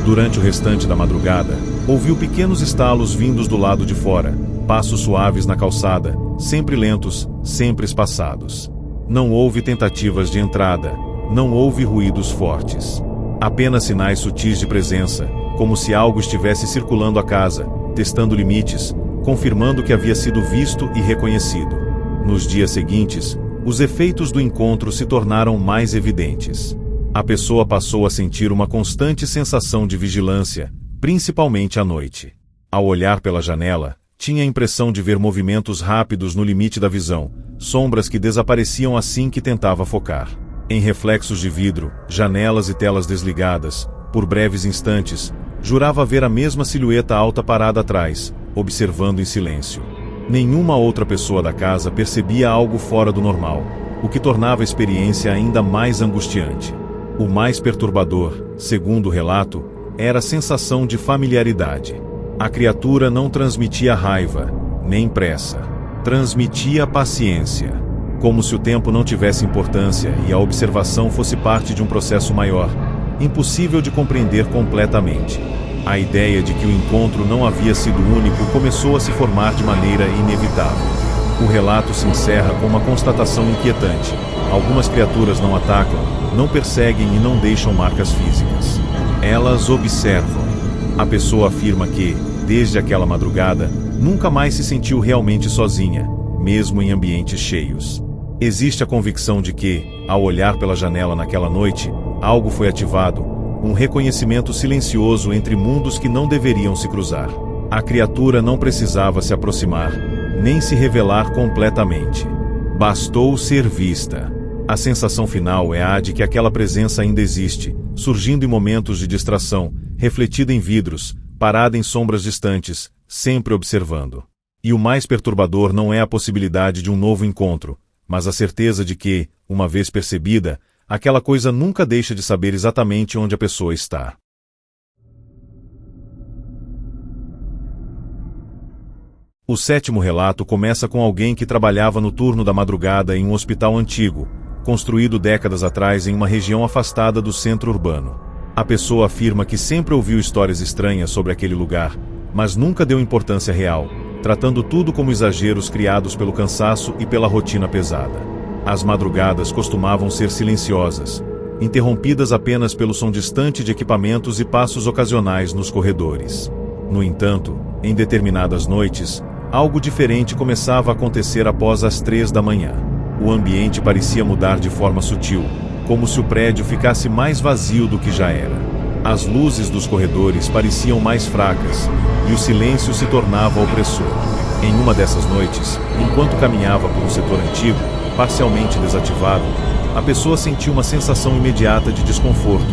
Durante o restante da madrugada, ouviu pequenos estalos vindos do lado de fora, passos suaves na calçada, sempre lentos, sempre espaçados. Não houve tentativas de entrada, não houve ruídos fortes. Apenas sinais sutis de presença, como se algo estivesse circulando a casa, testando limites, confirmando que havia sido visto e reconhecido. Nos dias seguintes, os efeitos do encontro se tornaram mais evidentes. A pessoa passou a sentir uma constante sensação de vigilância, principalmente à noite. Ao olhar pela janela, tinha a impressão de ver movimentos rápidos no limite da visão, sombras que desapareciam assim que tentava focar. Em reflexos de vidro, janelas e telas desligadas, por breves instantes, jurava ver a mesma silhueta alta parada atrás, observando em silêncio. Nenhuma outra pessoa da casa percebia algo fora do normal, o que tornava a experiência ainda mais angustiante. O mais perturbador, segundo o relato, era a sensação de familiaridade. A criatura não transmitia raiva, nem pressa. Transmitia paciência. Como se o tempo não tivesse importância e a observação fosse parte de um processo maior, impossível de compreender completamente. A ideia de que o encontro não havia sido único começou a se formar de maneira inevitável. O relato se encerra com uma constatação inquietante. Algumas criaturas não atacam, não perseguem e não deixam marcas físicas. Elas observam. A pessoa afirma que, desde aquela madrugada, nunca mais se sentiu realmente sozinha, mesmo em ambientes cheios. Existe a convicção de que, ao olhar pela janela naquela noite, algo foi ativado, um reconhecimento silencioso entre mundos que não deveriam se cruzar. A criatura não precisava se aproximar, nem se revelar completamente. Bastou ser vista. A sensação final é a de que aquela presença ainda existe, surgindo em momentos de distração, refletida em vidros, parada em sombras distantes, sempre observando. E o mais perturbador não é a possibilidade de um novo encontro, mas a certeza de que, uma vez percebida, aquela coisa nunca deixa de saber exatamente onde a pessoa está. O sétimo relato começa com alguém que trabalhava no turno da madrugada em um hospital antigo, construído décadas atrás em uma região afastada do centro urbano. A pessoa afirma que sempre ouviu histórias estranhas sobre aquele lugar, mas nunca deu importância real, tratando tudo como exageros criados pelo cansaço e pela rotina pesada. As madrugadas costumavam ser silenciosas, interrompidas apenas pelo som distante de equipamentos e passos ocasionais nos corredores. No entanto, em determinadas noites, algo diferente começava a acontecer após as 3 da manhã. O ambiente parecia mudar de forma sutil, como se o prédio ficasse mais vazio do que já era. As luzes dos corredores pareciam mais fracas, e o silêncio se tornava opressor. Em uma dessas noites, enquanto caminhava por um setor antigo, parcialmente desativado, a pessoa sentiu uma sensação imediata de desconforto,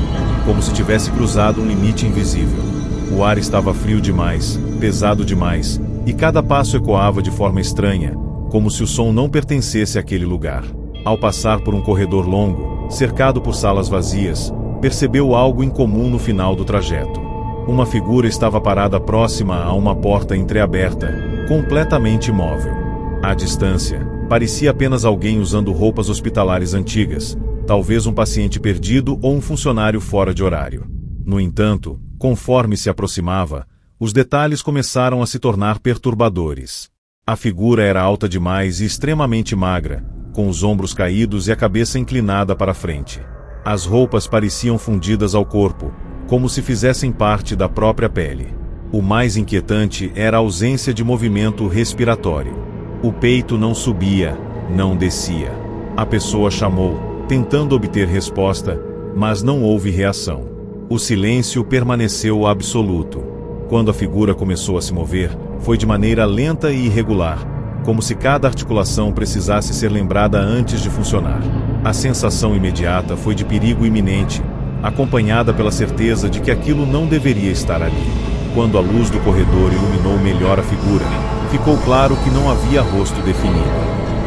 como se tivesse cruzado um limite invisível. O ar estava frio demais, pesado demais, e cada passo ecoava de forma estranha, como se o som não pertencesse àquele lugar. Ao passar por um corredor longo, cercado por salas vazias, percebeu algo incomum no final do trajeto. Uma figura estava parada próxima a uma porta entreaberta, completamente imóvel. À distância, parecia apenas alguém usando roupas hospitalares antigas, talvez um paciente perdido ou um funcionário fora de horário. No entanto, conforme se aproximava, Os detalhes começaram a se tornar perturbadores. A figura era alta demais e extremamente magra, com os ombros caídos e a cabeça inclinada para a frente. As roupas pareciam fundidas ao corpo, como se fizessem parte da própria pele. O mais inquietante era a ausência de movimento respiratório. O peito não subia, não descia. A pessoa chamou, tentando obter resposta, mas não houve reação. O silêncio permaneceu absoluto. Quando a figura começou a se mover, foi de maneira lenta e irregular, como se cada articulação precisasse ser lembrada antes de funcionar. A sensação imediata foi de perigo iminente, acompanhada pela certeza de que aquilo não deveria estar ali. Quando a luz do corredor iluminou melhor a figura, ficou claro que não havia rosto definido.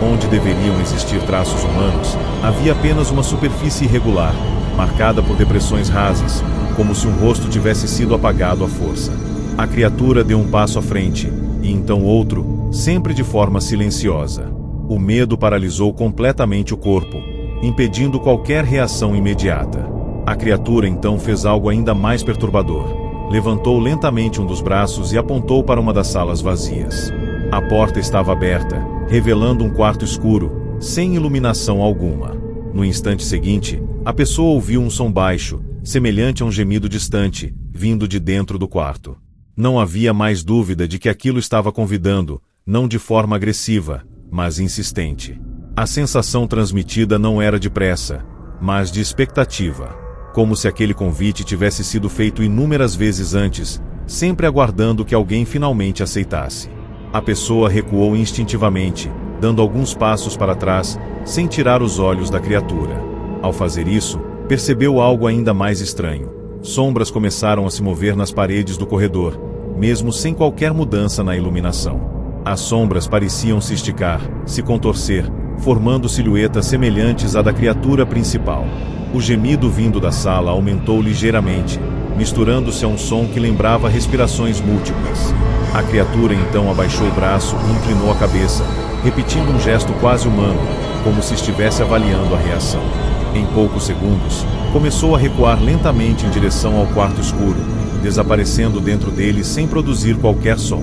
Onde deveriam existir traços humanos, havia apenas uma superfície irregular, marcada por depressões rasas, como se um rosto tivesse sido apagado à força. A criatura deu um passo à frente, e então outro, sempre de forma silenciosa. O medo paralisou completamente o corpo, impedindo qualquer reação imediata. A criatura então fez algo ainda mais perturbador. Levantou lentamente um dos braços e apontou para uma das salas vazias. A porta estava aberta, revelando um quarto escuro, sem iluminação alguma. No instante seguinte, a pessoa ouviu um som baixo, semelhante a um gemido distante, vindo de dentro do quarto. Não havia mais dúvida de que aquilo estava convidando, não de forma agressiva, mas insistente. A sensação transmitida não era de pressa, mas de expectativa. Como se aquele convite tivesse sido feito inúmeras vezes antes, sempre aguardando que alguém finalmente aceitasse. A pessoa recuou instintivamente, dando alguns passos para trás, sem tirar os olhos da criatura. Ao fazer isso, percebeu algo ainda mais estranho. Sombras começaram a se mover nas paredes do corredor, mesmo sem qualquer mudança na iluminação. As sombras pareciam se esticar, se contorcer, formando silhuetas semelhantes à da criatura principal. O gemido vindo da sala aumentou ligeiramente, misturando-se a um som que lembrava respirações múltiplas. A criatura então abaixou o braço e inclinou a cabeça, repetindo um gesto quase humano, como se estivesse avaliando a reação. Em poucos segundos, começou a recuar lentamente em direção ao quarto escuro, desaparecendo dentro dele sem produzir qualquer som.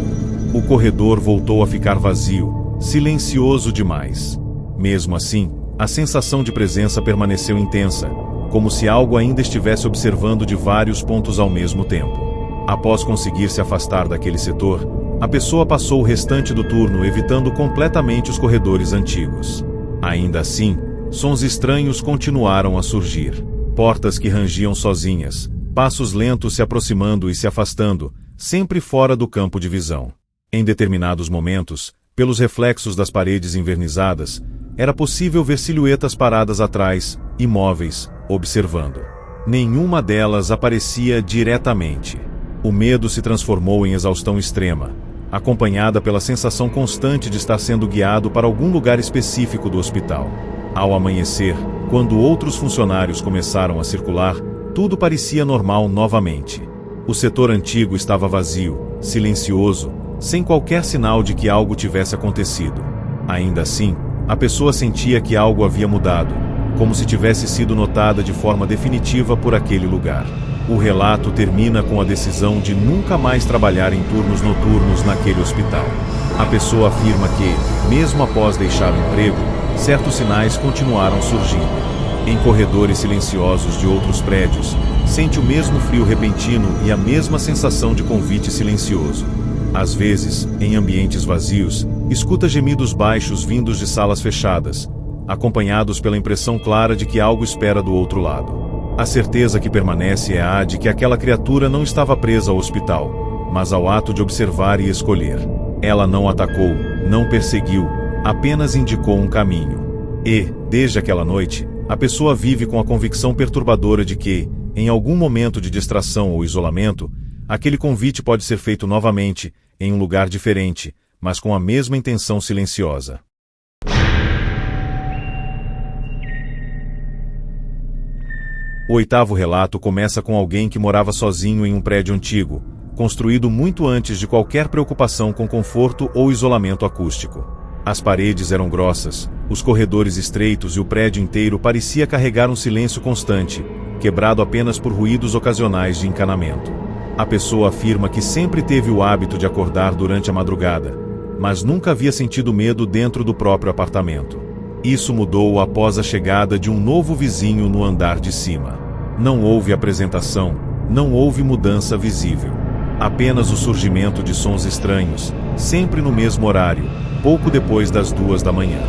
O corredor voltou a ficar vazio, silencioso demais. Mesmo assim, a sensação de presença permaneceu intensa, como se algo ainda estivesse observando de vários pontos ao mesmo tempo. Após conseguir se afastar daquele setor, a pessoa passou o restante do turno evitando completamente os corredores antigos. Ainda assim, sons estranhos continuaram a surgir. Portas que rangiam sozinhas, passos lentos se aproximando e se afastando, sempre fora do campo de visão. Em determinados momentos, pelos reflexos das paredes envernizadas, era possível ver silhuetas paradas atrás, imóveis, observando. Nenhuma delas aparecia diretamente. O medo se transformou em exaustão extrema, acompanhada pela sensação constante de estar sendo guiado para algum lugar específico do hospital. Ao amanhecer, quando outros funcionários começaram a circular, tudo parecia normal novamente. O setor antigo estava vazio, silencioso, sem qualquer sinal de que algo tivesse acontecido. Ainda assim, a pessoa sentia que algo havia mudado, como se tivesse sido notada de forma definitiva por aquele lugar. O relato termina com a decisão de nunca mais trabalhar em turnos noturnos naquele hospital. A pessoa afirma que, mesmo após deixar o emprego, certos sinais continuaram surgindo. Em corredores silenciosos de outros prédios, sente o mesmo frio repentino e a mesma sensação de convite silencioso. Às vezes, em ambientes vazios, escuta gemidos baixos vindos de salas fechadas, acompanhados pela impressão clara de que algo espera do outro lado. A certeza que permanece é a de que aquela criatura não estava presa ao hospital, mas ao ato de observar e escolher. Ela não atacou, não perseguiu, apenas indicou um caminho. E, desde aquela noite, a pessoa vive com a convicção perturbadora de que, em algum momento de distração ou isolamento, aquele convite pode ser feito novamente, em um lugar diferente, mas com a mesma intenção silenciosa. O oitavo relato começa com alguém que morava sozinho em um prédio antigo, construído muito antes de qualquer preocupação com conforto ou isolamento acústico. As paredes eram grossas, os corredores estreitos e o prédio inteiro parecia carregar um silêncio constante, quebrado apenas por ruídos ocasionais de encanamento. A pessoa afirma que sempre teve o hábito de acordar durante a madrugada, mas nunca havia sentido medo dentro do próprio apartamento. Isso mudou após a chegada de um novo vizinho no andar de cima. Não houve apresentação, não houve mudança visível. Apenas o surgimento de sons estranhos, sempre no mesmo horário, pouco depois das 2 da manhã.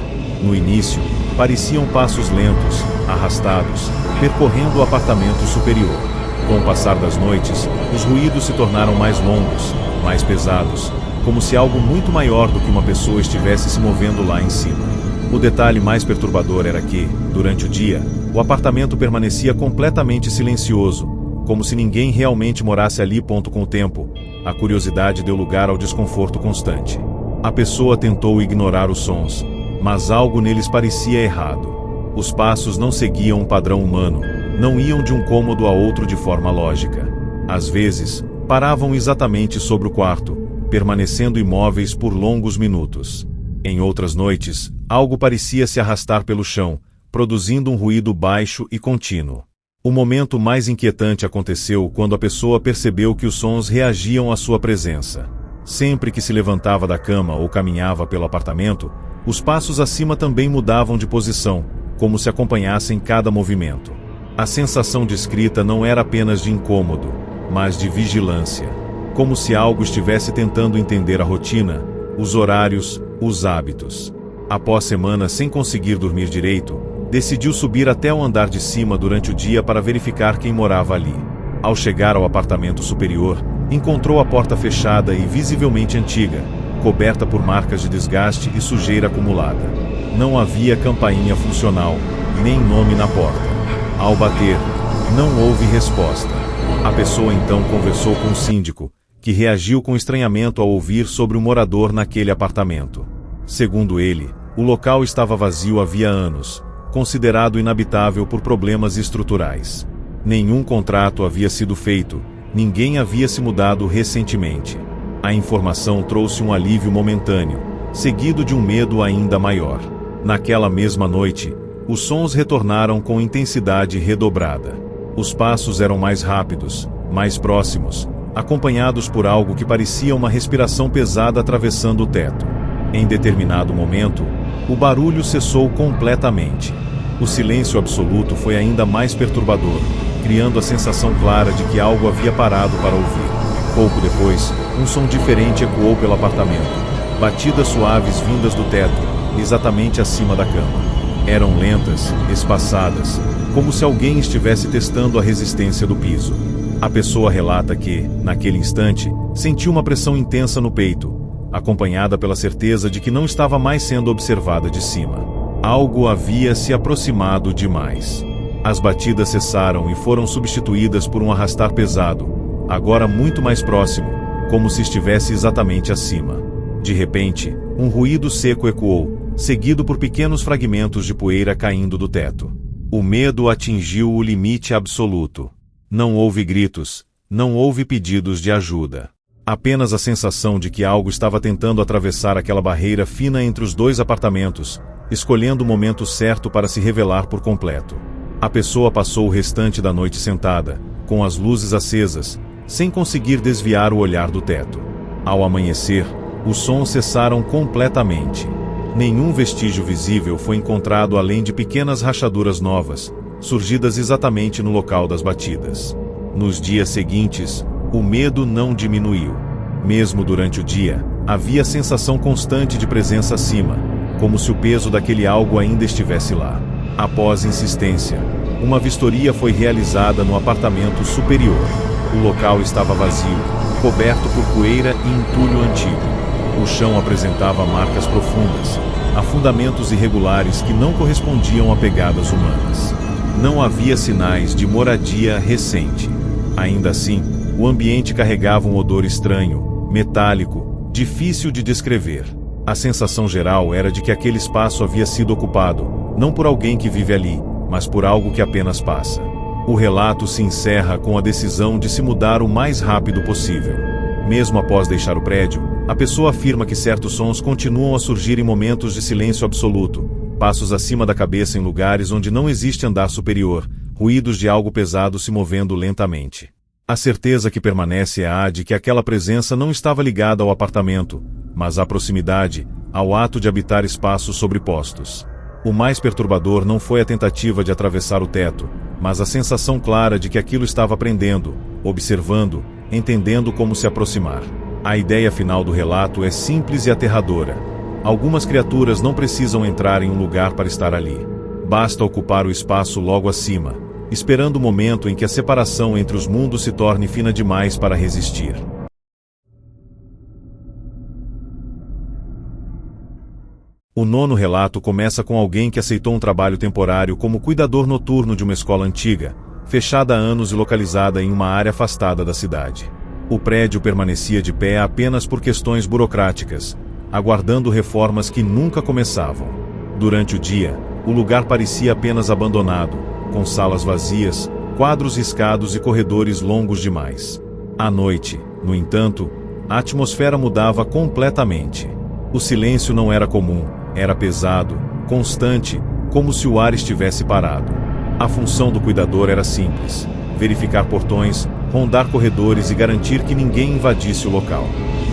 No início, pareciam passos lentos, arrastados, percorrendo o apartamento superior. Com o passar das noites, os ruídos se tornaram mais longos, mais pesados, como se algo muito maior do que uma pessoa estivesse se movendo lá em cima. O detalhe mais perturbador era que, durante o dia, o apartamento permanecia completamente silencioso, como se ninguém realmente morasse ali. Com o tempo, a curiosidade deu lugar ao desconforto constante. A pessoa tentou ignorar os sons, mas algo neles parecia errado. Os passos não seguiam um padrão humano, não iam de um cômodo a outro de forma lógica. Às vezes, paravam exatamente sobre o quarto, permanecendo imóveis por longos minutos. Em outras noites, algo parecia se arrastar pelo chão, produzindo um ruído baixo e contínuo. O momento mais inquietante aconteceu quando a pessoa percebeu que os sons reagiam à sua presença. Sempre que se levantava da cama ou caminhava pelo apartamento, os passos acima também mudavam de posição, como se acompanhassem cada movimento. A sensação descrita não era apenas de incômodo, mas de vigilância. Como se algo estivesse tentando entender a rotina, os horários, os hábitos. Após semanas sem conseguir dormir direito, decidiu subir até o andar de cima durante o dia para verificar quem morava ali. Ao chegar ao apartamento superior, encontrou a porta fechada e visivelmente antiga, coberta por marcas de desgaste e sujeira acumulada. Não havia campainha funcional, nem nome na porta. Ao bater, não houve resposta. A pessoa então conversou com o síndico, que reagiu com estranhamento ao ouvir sobre um morador naquele apartamento. Segundo ele, o local estava vazio havia anos, considerado inabitável por problemas estruturais. Nenhum contrato havia sido feito, ninguém havia se mudado recentemente. A informação trouxe um alívio momentâneo, seguido de um medo ainda maior. Naquela mesma noite, os sons retornaram com intensidade redobrada. Os passos eram mais rápidos, mais próximos, acompanhados por algo que parecia uma respiração pesada atravessando o teto. Em determinado momento, o barulho cessou completamente. O silêncio absoluto foi ainda mais perturbador, criando a sensação clara de que algo havia parado para ouvir. Pouco depois, um som diferente ecoou pelo apartamento. Batidas suaves vindas do teto, exatamente acima da cama. Eram lentas, espaçadas, como se alguém estivesse testando a resistência do piso. A pessoa relata que, naquele instante, sentiu uma pressão intensa no peito, acompanhada pela certeza de que não estava mais sendo observada de cima. Algo havia se aproximado demais. As batidas cessaram e foram substituídas por um arrastar pesado, agora muito mais próximo, como se estivesse exatamente acima. De repente, um ruído seco ecoou, seguido por pequenos fragmentos de poeira caindo do teto. O medo atingiu o limite absoluto. Não houve gritos, não houve pedidos de ajuda. Apenas a sensação de que algo estava tentando atravessar aquela barreira fina entre os dois apartamentos, escolhendo o momento certo para se revelar por completo. A pessoa passou o restante da noite sentada, com as luzes acesas, sem conseguir desviar o olhar do teto. Ao amanhecer, os sons cessaram completamente. Nenhum vestígio visível foi encontrado além de pequenas rachaduras novas, surgidas exatamente no local das batidas. Nos dias seguintes, o medo não diminuiu. Mesmo durante o dia, havia sensação constante de presença acima, como se o peso daquele algo ainda estivesse lá. Após insistência, uma vistoria foi realizada no apartamento superior. O local estava vazio, coberto por poeira e entulho antigo. O chão apresentava marcas profundas, afundamentos irregulares que não correspondiam a pegadas humanas. Não havia sinais de moradia recente. Ainda assim, o ambiente carregava um odor estranho, metálico, difícil de descrever. A sensação geral era de que aquele espaço havia sido ocupado, não por alguém que vive ali, mas por algo que apenas passa. O relato se encerra com a decisão de se mudar o mais rápido possível. Mesmo após deixar o prédio, a pessoa afirma que certos sons continuam a surgir em momentos de silêncio absoluto, passos acima da cabeça em lugares onde não existe andar superior, ruídos de algo pesado se movendo lentamente. A certeza que permanece é a de que aquela presença não estava ligada ao apartamento, mas à proximidade, ao ato de habitar espaços sobrepostos. O mais perturbador não foi a tentativa de atravessar o teto, mas a sensação clara de que aquilo estava aprendendo, observando, entendendo como se aproximar. A ideia final do relato é simples e aterradora. Algumas criaturas não precisam entrar em um lugar para estar ali. Basta ocupar o espaço logo acima, esperando o momento em que a separação entre os mundos se torne fina demais para resistir. O 9º relato começa com alguém que aceitou um trabalho temporário como cuidador noturno de uma escola antiga, fechada há anos e localizada em uma área afastada da cidade. O prédio permanecia de pé apenas por questões burocráticas, aguardando reformas que nunca começavam. Durante o dia, o lugar parecia apenas abandonado, com salas vazias, quadros riscados e corredores longos demais. À noite, no entanto, a atmosfera mudava completamente. O silêncio não era comum, era pesado, constante, como se o ar estivesse parado. A função do cuidador era simples: verificar portões, rondar corredores e garantir que ninguém invadisse o local.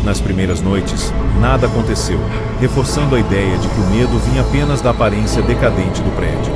Nas primeiras noites, nada aconteceu, reforçando a ideia de que o medo vinha apenas da aparência decadente do prédio.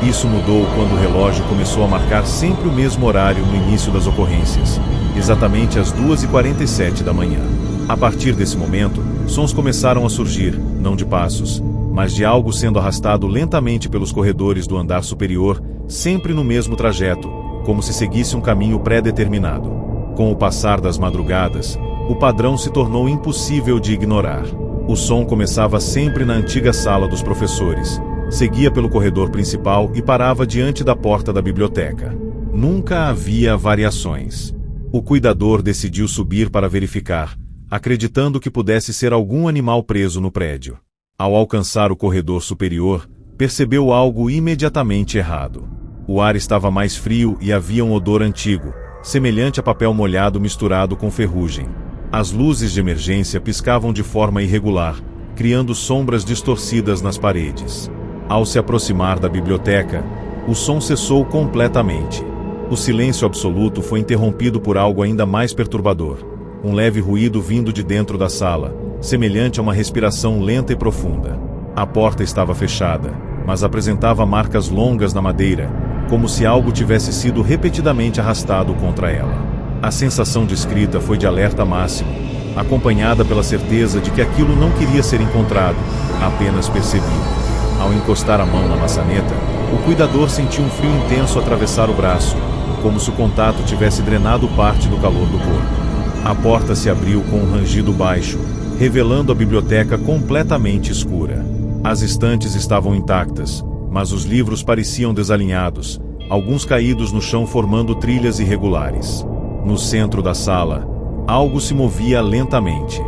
Isso mudou quando o relógio começou a marcar sempre o mesmo horário no início das ocorrências, exatamente às 2h47 da manhã. A partir desse momento, sons começaram a surgir, não de passos, mas de algo sendo arrastado lentamente pelos corredores do andar superior, sempre no mesmo trajeto, como se seguisse um caminho pré-determinado. Com o passar das madrugadas, o padrão se tornou impossível de ignorar. O som começava sempre na antiga sala dos professores, seguia pelo corredor principal e parava diante da porta da biblioteca. Nunca havia variações. O cuidador decidiu subir para verificar, acreditando que pudesse ser algum animal preso no prédio. Ao alcançar o corredor superior, percebeu algo imediatamente errado. O ar estava mais frio e havia um odor antigo, semelhante a papel molhado misturado com ferrugem. As luzes de emergência piscavam de forma irregular, criando sombras distorcidas nas paredes. Ao se aproximar da biblioteca, o som cessou completamente. O silêncio absoluto foi interrompido por algo ainda mais perturbador: um leve ruído vindo de dentro da sala, semelhante a uma respiração lenta e profunda. A porta estava fechada, mas apresentava marcas longas na madeira, como se algo tivesse sido repetidamente arrastado contra ela. A sensação descrita foi de alerta máximo, acompanhada pela certeza de que aquilo não queria ser encontrado, apenas percebido. Ao encostar a mão na maçaneta, o cuidador sentiu um frio intenso atravessar o braço, como se o contato tivesse drenado parte do calor do corpo. A porta se abriu com um rangido baixo, revelando a biblioteca completamente escura. As estantes estavam intactas, mas os livros pareciam desalinhados, alguns caídos no chão formando trilhas irregulares. No centro da sala, algo se movia lentamente.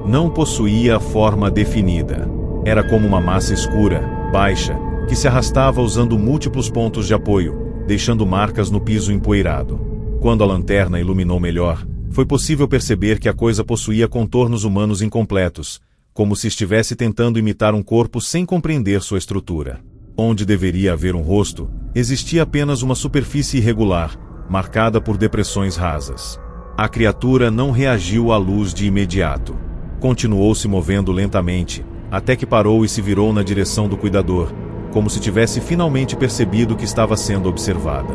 Não possuía forma definida. Era como uma massa escura, baixa, que se arrastava usando múltiplos pontos de apoio, deixando marcas no piso empoeirado. Quando a lanterna iluminou melhor, foi possível perceber que a coisa possuía contornos humanos incompletos, como se estivesse tentando imitar um corpo sem compreender sua estrutura. Onde deveria haver um rosto, existia apenas uma superfície irregular, marcada por depressões rasas. A criatura não reagiu à luz de imediato. Continuou se movendo lentamente, até que parou e se virou na direção do cuidador, como se tivesse finalmente percebido que estava sendo observada.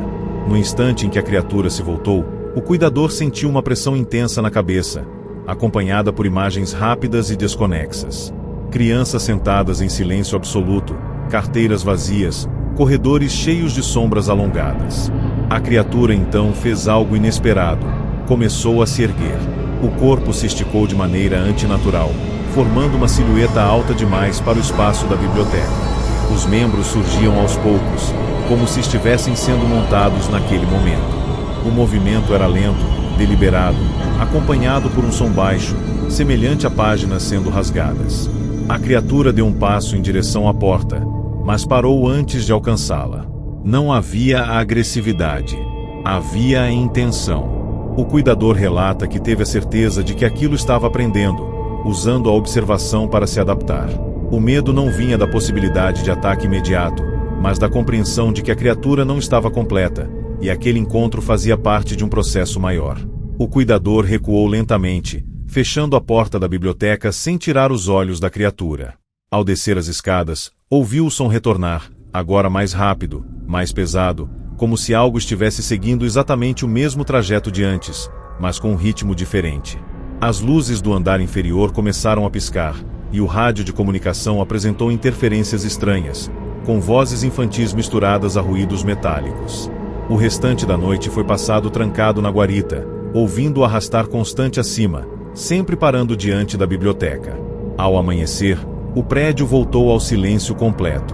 No instante em que a criatura se voltou, o cuidador sentiu uma pressão intensa na cabeça, acompanhada por imagens rápidas e desconexas. Crianças sentadas em silêncio absoluto, carteiras vazias, corredores cheios de sombras alongadas. A criatura então fez algo inesperado. Começou a se erguer. O corpo se esticou de maneira antinatural, formando uma silhueta alta demais para o espaço da biblioteca. Os membros surgiam aos poucos, como se estivessem sendo montados naquele momento. O movimento era lento, deliberado, acompanhado por um som baixo, semelhante a páginas sendo rasgadas. A criatura deu um passo em direção à porta, mas parou antes de alcançá-la. Não havia agressividade. Havia a intenção. O cuidador relata que teve a certeza de que aquilo estava aprendendo, usando a observação para se adaptar. O medo não vinha da possibilidade de ataque imediato, mas da compreensão de que a criatura não estava completa, e aquele encontro fazia parte de um processo maior. O cuidador recuou lentamente, fechando a porta da biblioteca sem tirar os olhos da criatura. Ao descer as escadas, ouviu o som retornar, agora mais rápido, mais pesado, como se algo estivesse seguindo exatamente o mesmo trajeto de antes, mas com um ritmo diferente. As luzes do andar inferior começaram a piscar, e o rádio de comunicação apresentou interferências estranhas, com vozes infantis misturadas a ruídos metálicos. O restante da noite foi passado trancado na guarita, ouvindo o arrastar constante acima, sempre parando diante da biblioteca. Ao amanhecer, o prédio voltou ao silêncio completo.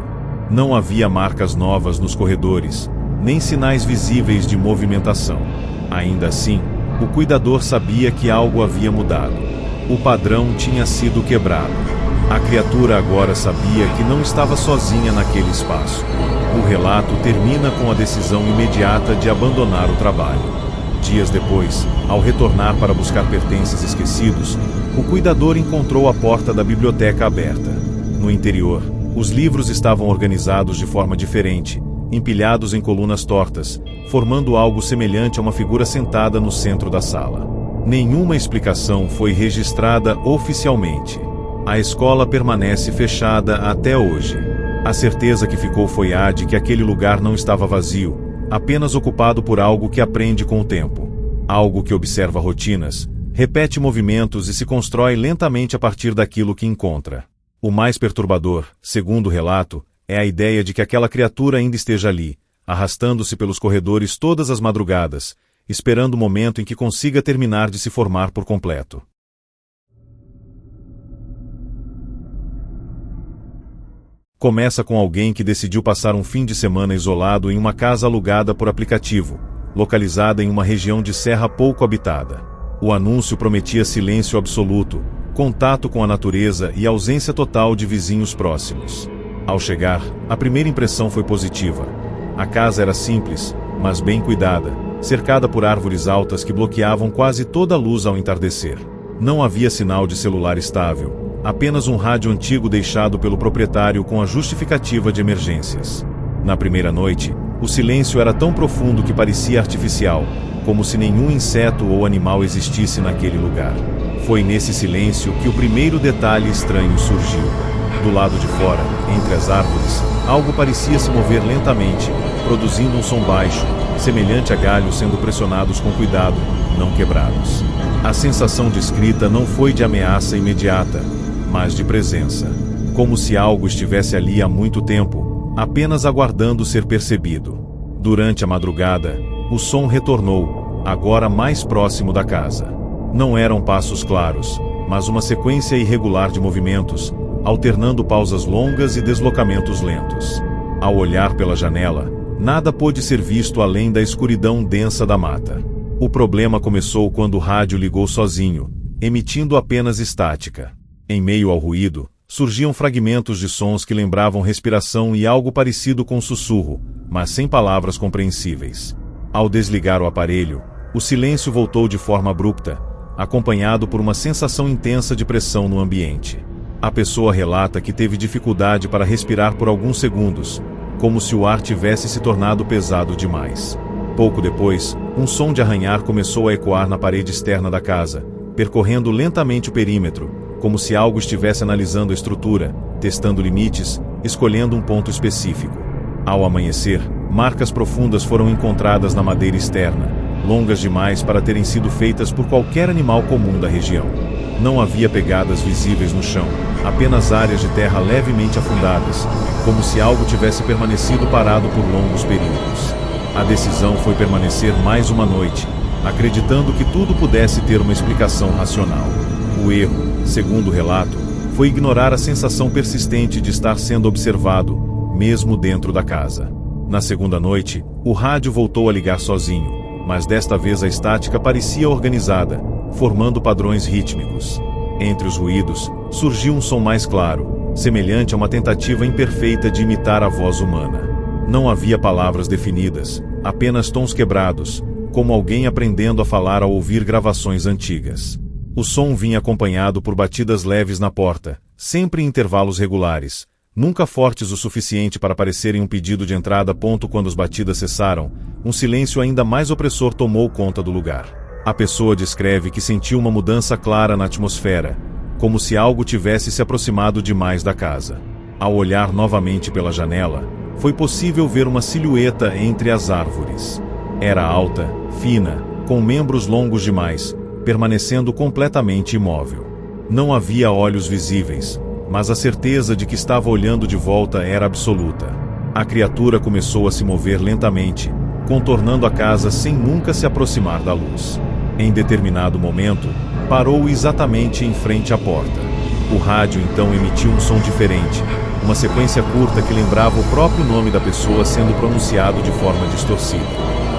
Não havia marcas novas nos corredores, nem sinais visíveis de movimentação. Ainda assim, o cuidador sabia que algo havia mudado. O padrão tinha sido quebrado. A criatura agora sabia que não estava sozinha naquele espaço. O relato termina com a decisão imediata de abandonar o trabalho. Dias depois, ao retornar para buscar pertences esquecidos, o cuidador encontrou a porta da biblioteca aberta. No interior, os livros estavam organizados de forma diferente, empilhados em colunas tortas, formando algo semelhante a uma figura sentada no centro da sala. Nenhuma explicação foi registrada oficialmente. A escola permanece fechada até hoje. A certeza que ficou foi a de que aquele lugar não estava vazio, apenas ocupado por algo que aprende com o tempo. Algo que observa rotinas, repete movimentos e se constrói lentamente a partir daquilo que encontra. O mais perturbador, segundo o relato, é a ideia de que aquela criatura ainda esteja ali, arrastando-se pelos corredores todas as madrugadas, esperando o momento em que consiga terminar de se formar por completo. Começa com alguém que decidiu passar um fim de semana isolado em uma casa alugada por aplicativo, localizada em uma região de serra pouco habitada. O anúncio prometia silêncio absoluto, contato com a natureza e ausência total de vizinhos próximos. Ao chegar, a primeira impressão foi positiva. A casa era simples, mas bem cuidada, cercada por árvores altas que bloqueavam quase toda a luz ao entardecer. Não havia sinal de celular estável, apenas um rádio antigo deixado pelo proprietário com a justificativa de emergências. Na primeira noite, o silêncio era tão profundo que parecia artificial, como se nenhum inseto ou animal existisse naquele lugar. Foi nesse silêncio que o primeiro detalhe estranho surgiu. Do lado de fora, entre as árvores, algo parecia se mover lentamente, produzindo um som baixo, semelhante a galhos sendo pressionados com cuidado, não quebrados. A sensação descrita não foi de ameaça imediata, mas de presença, como se algo estivesse ali há muito tempo, apenas aguardando ser percebido. Durante a madrugada, o som retornou, agora mais próximo da casa. Não eram passos claros, mas uma sequência irregular de movimentos, alternando pausas longas e deslocamentos lentos. Ao olhar pela janela, nada pôde ser visto além da escuridão densa da mata. O problema começou quando o rádio ligou sozinho, emitindo apenas estática. Em meio ao ruído, surgiam fragmentos de sons que lembravam respiração e algo parecido com sussurro, mas sem palavras compreensíveis. Ao desligar o aparelho, o silêncio voltou de forma abrupta, acompanhado por uma sensação intensa de pressão no ambiente. A pessoa relata que teve dificuldade para respirar por alguns segundos, como se o ar tivesse se tornado pesado demais. Pouco depois, um som de arranhar começou a ecoar na parede externa da casa, percorrendo lentamente o perímetro, como se algo estivesse analisando a estrutura, testando limites, escolhendo um ponto específico. Ao amanhecer, marcas profundas foram encontradas na madeira externa, longas demais para terem sido feitas por qualquer animal comum da região. Não havia pegadas visíveis no chão, apenas áreas de terra levemente afundadas, como se algo tivesse permanecido parado por longos períodos. A decisão foi permanecer mais uma noite, acreditando que tudo pudesse ter uma explicação racional. O erro, segundo o relato, foi ignorar a sensação persistente de estar sendo observado, mesmo dentro da casa. Na segunda noite, o rádio voltou a ligar sozinho, mas desta vez a estática parecia organizada, formando padrões rítmicos. Entre os ruídos, surgiu um som mais claro, semelhante a uma tentativa imperfeita de imitar a voz humana. Não havia palavras definidas, apenas tons quebrados, como alguém aprendendo a falar ao ouvir gravações antigas. O som vinha acompanhado por batidas leves na porta, sempre em intervalos regulares, nunca fortes o suficiente para parecerem um pedido de entrada. Quando as batidas cessaram, um silêncio ainda mais opressor tomou conta do lugar. A pessoa descreve que sentiu uma mudança clara na atmosfera, como se algo tivesse se aproximado demais da casa. Ao olhar novamente pela janela, foi possível ver uma silhueta entre as árvores. Era alta, fina, com membros longos demais, permanecendo completamente imóvel. Não havia olhos visíveis, mas a certeza de que estava olhando de volta era absoluta. A criatura começou a se mover lentamente, contornando a casa sem nunca se aproximar da luz. Em determinado momento, parou exatamente em frente à porta. O rádio então emitiu um som diferente, uma sequência curta que lembrava o próprio nome da pessoa sendo pronunciado de forma distorcida.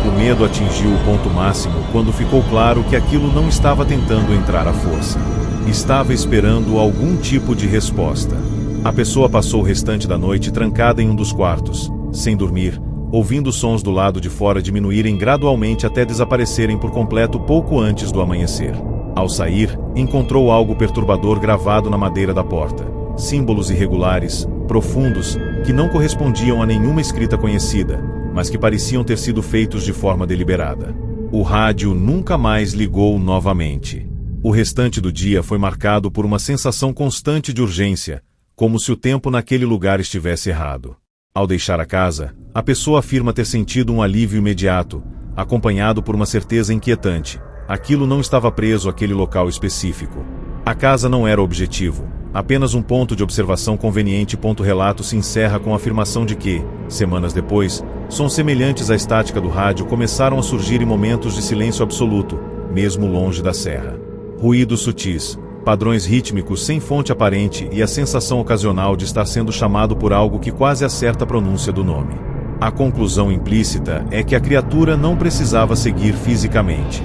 O medo atingiu o ponto máximo quando ficou claro que aquilo não estava tentando entrar à força. Estava esperando algum tipo de resposta. A pessoa passou o restante da noite trancada em um dos quartos, sem dormir, ouvindo os sons do lado de fora diminuírem gradualmente até desaparecerem por completo pouco antes do amanhecer. Ao sair, encontrou algo perturbador gravado na madeira da porta. Símbolos irregulares, profundos, que não correspondiam a nenhuma escrita conhecida, mas que pareciam ter sido feitos de forma deliberada. O rádio nunca mais ligou novamente. O restante do dia foi marcado por uma sensação constante de urgência, como se o tempo naquele lugar estivesse errado. Ao deixar a casa, a pessoa afirma ter sentido um alívio imediato, acompanhado por uma certeza inquietante. Aquilo não estava preso àquele local específico. A casa não era o objetivo, apenas um ponto de observação conveniente. O relato se encerra com a afirmação de que, semanas depois, sons semelhantes à estática do rádio começaram a surgir em momentos de silêncio absoluto, mesmo longe da serra. Ruídos sutis, padrões rítmicos sem fonte aparente e a sensação ocasional de estar sendo chamado por algo que quase acerta a pronúncia do nome. A conclusão implícita é que a criatura não precisava seguir fisicamente.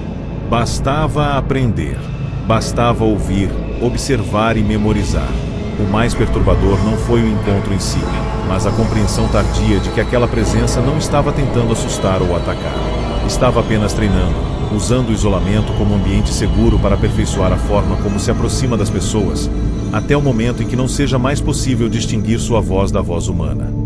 Bastava aprender. Bastava ouvir, observar e memorizar. O mais perturbador não foi o encontro em si, mas a compreensão tardia de que aquela presença não estava tentando assustar ou atacar. Estava apenas treinando, usando o isolamento como ambiente seguro para aperfeiçoar a forma como se aproxima das pessoas, até o momento em que não seja mais possível distinguir sua voz da voz humana.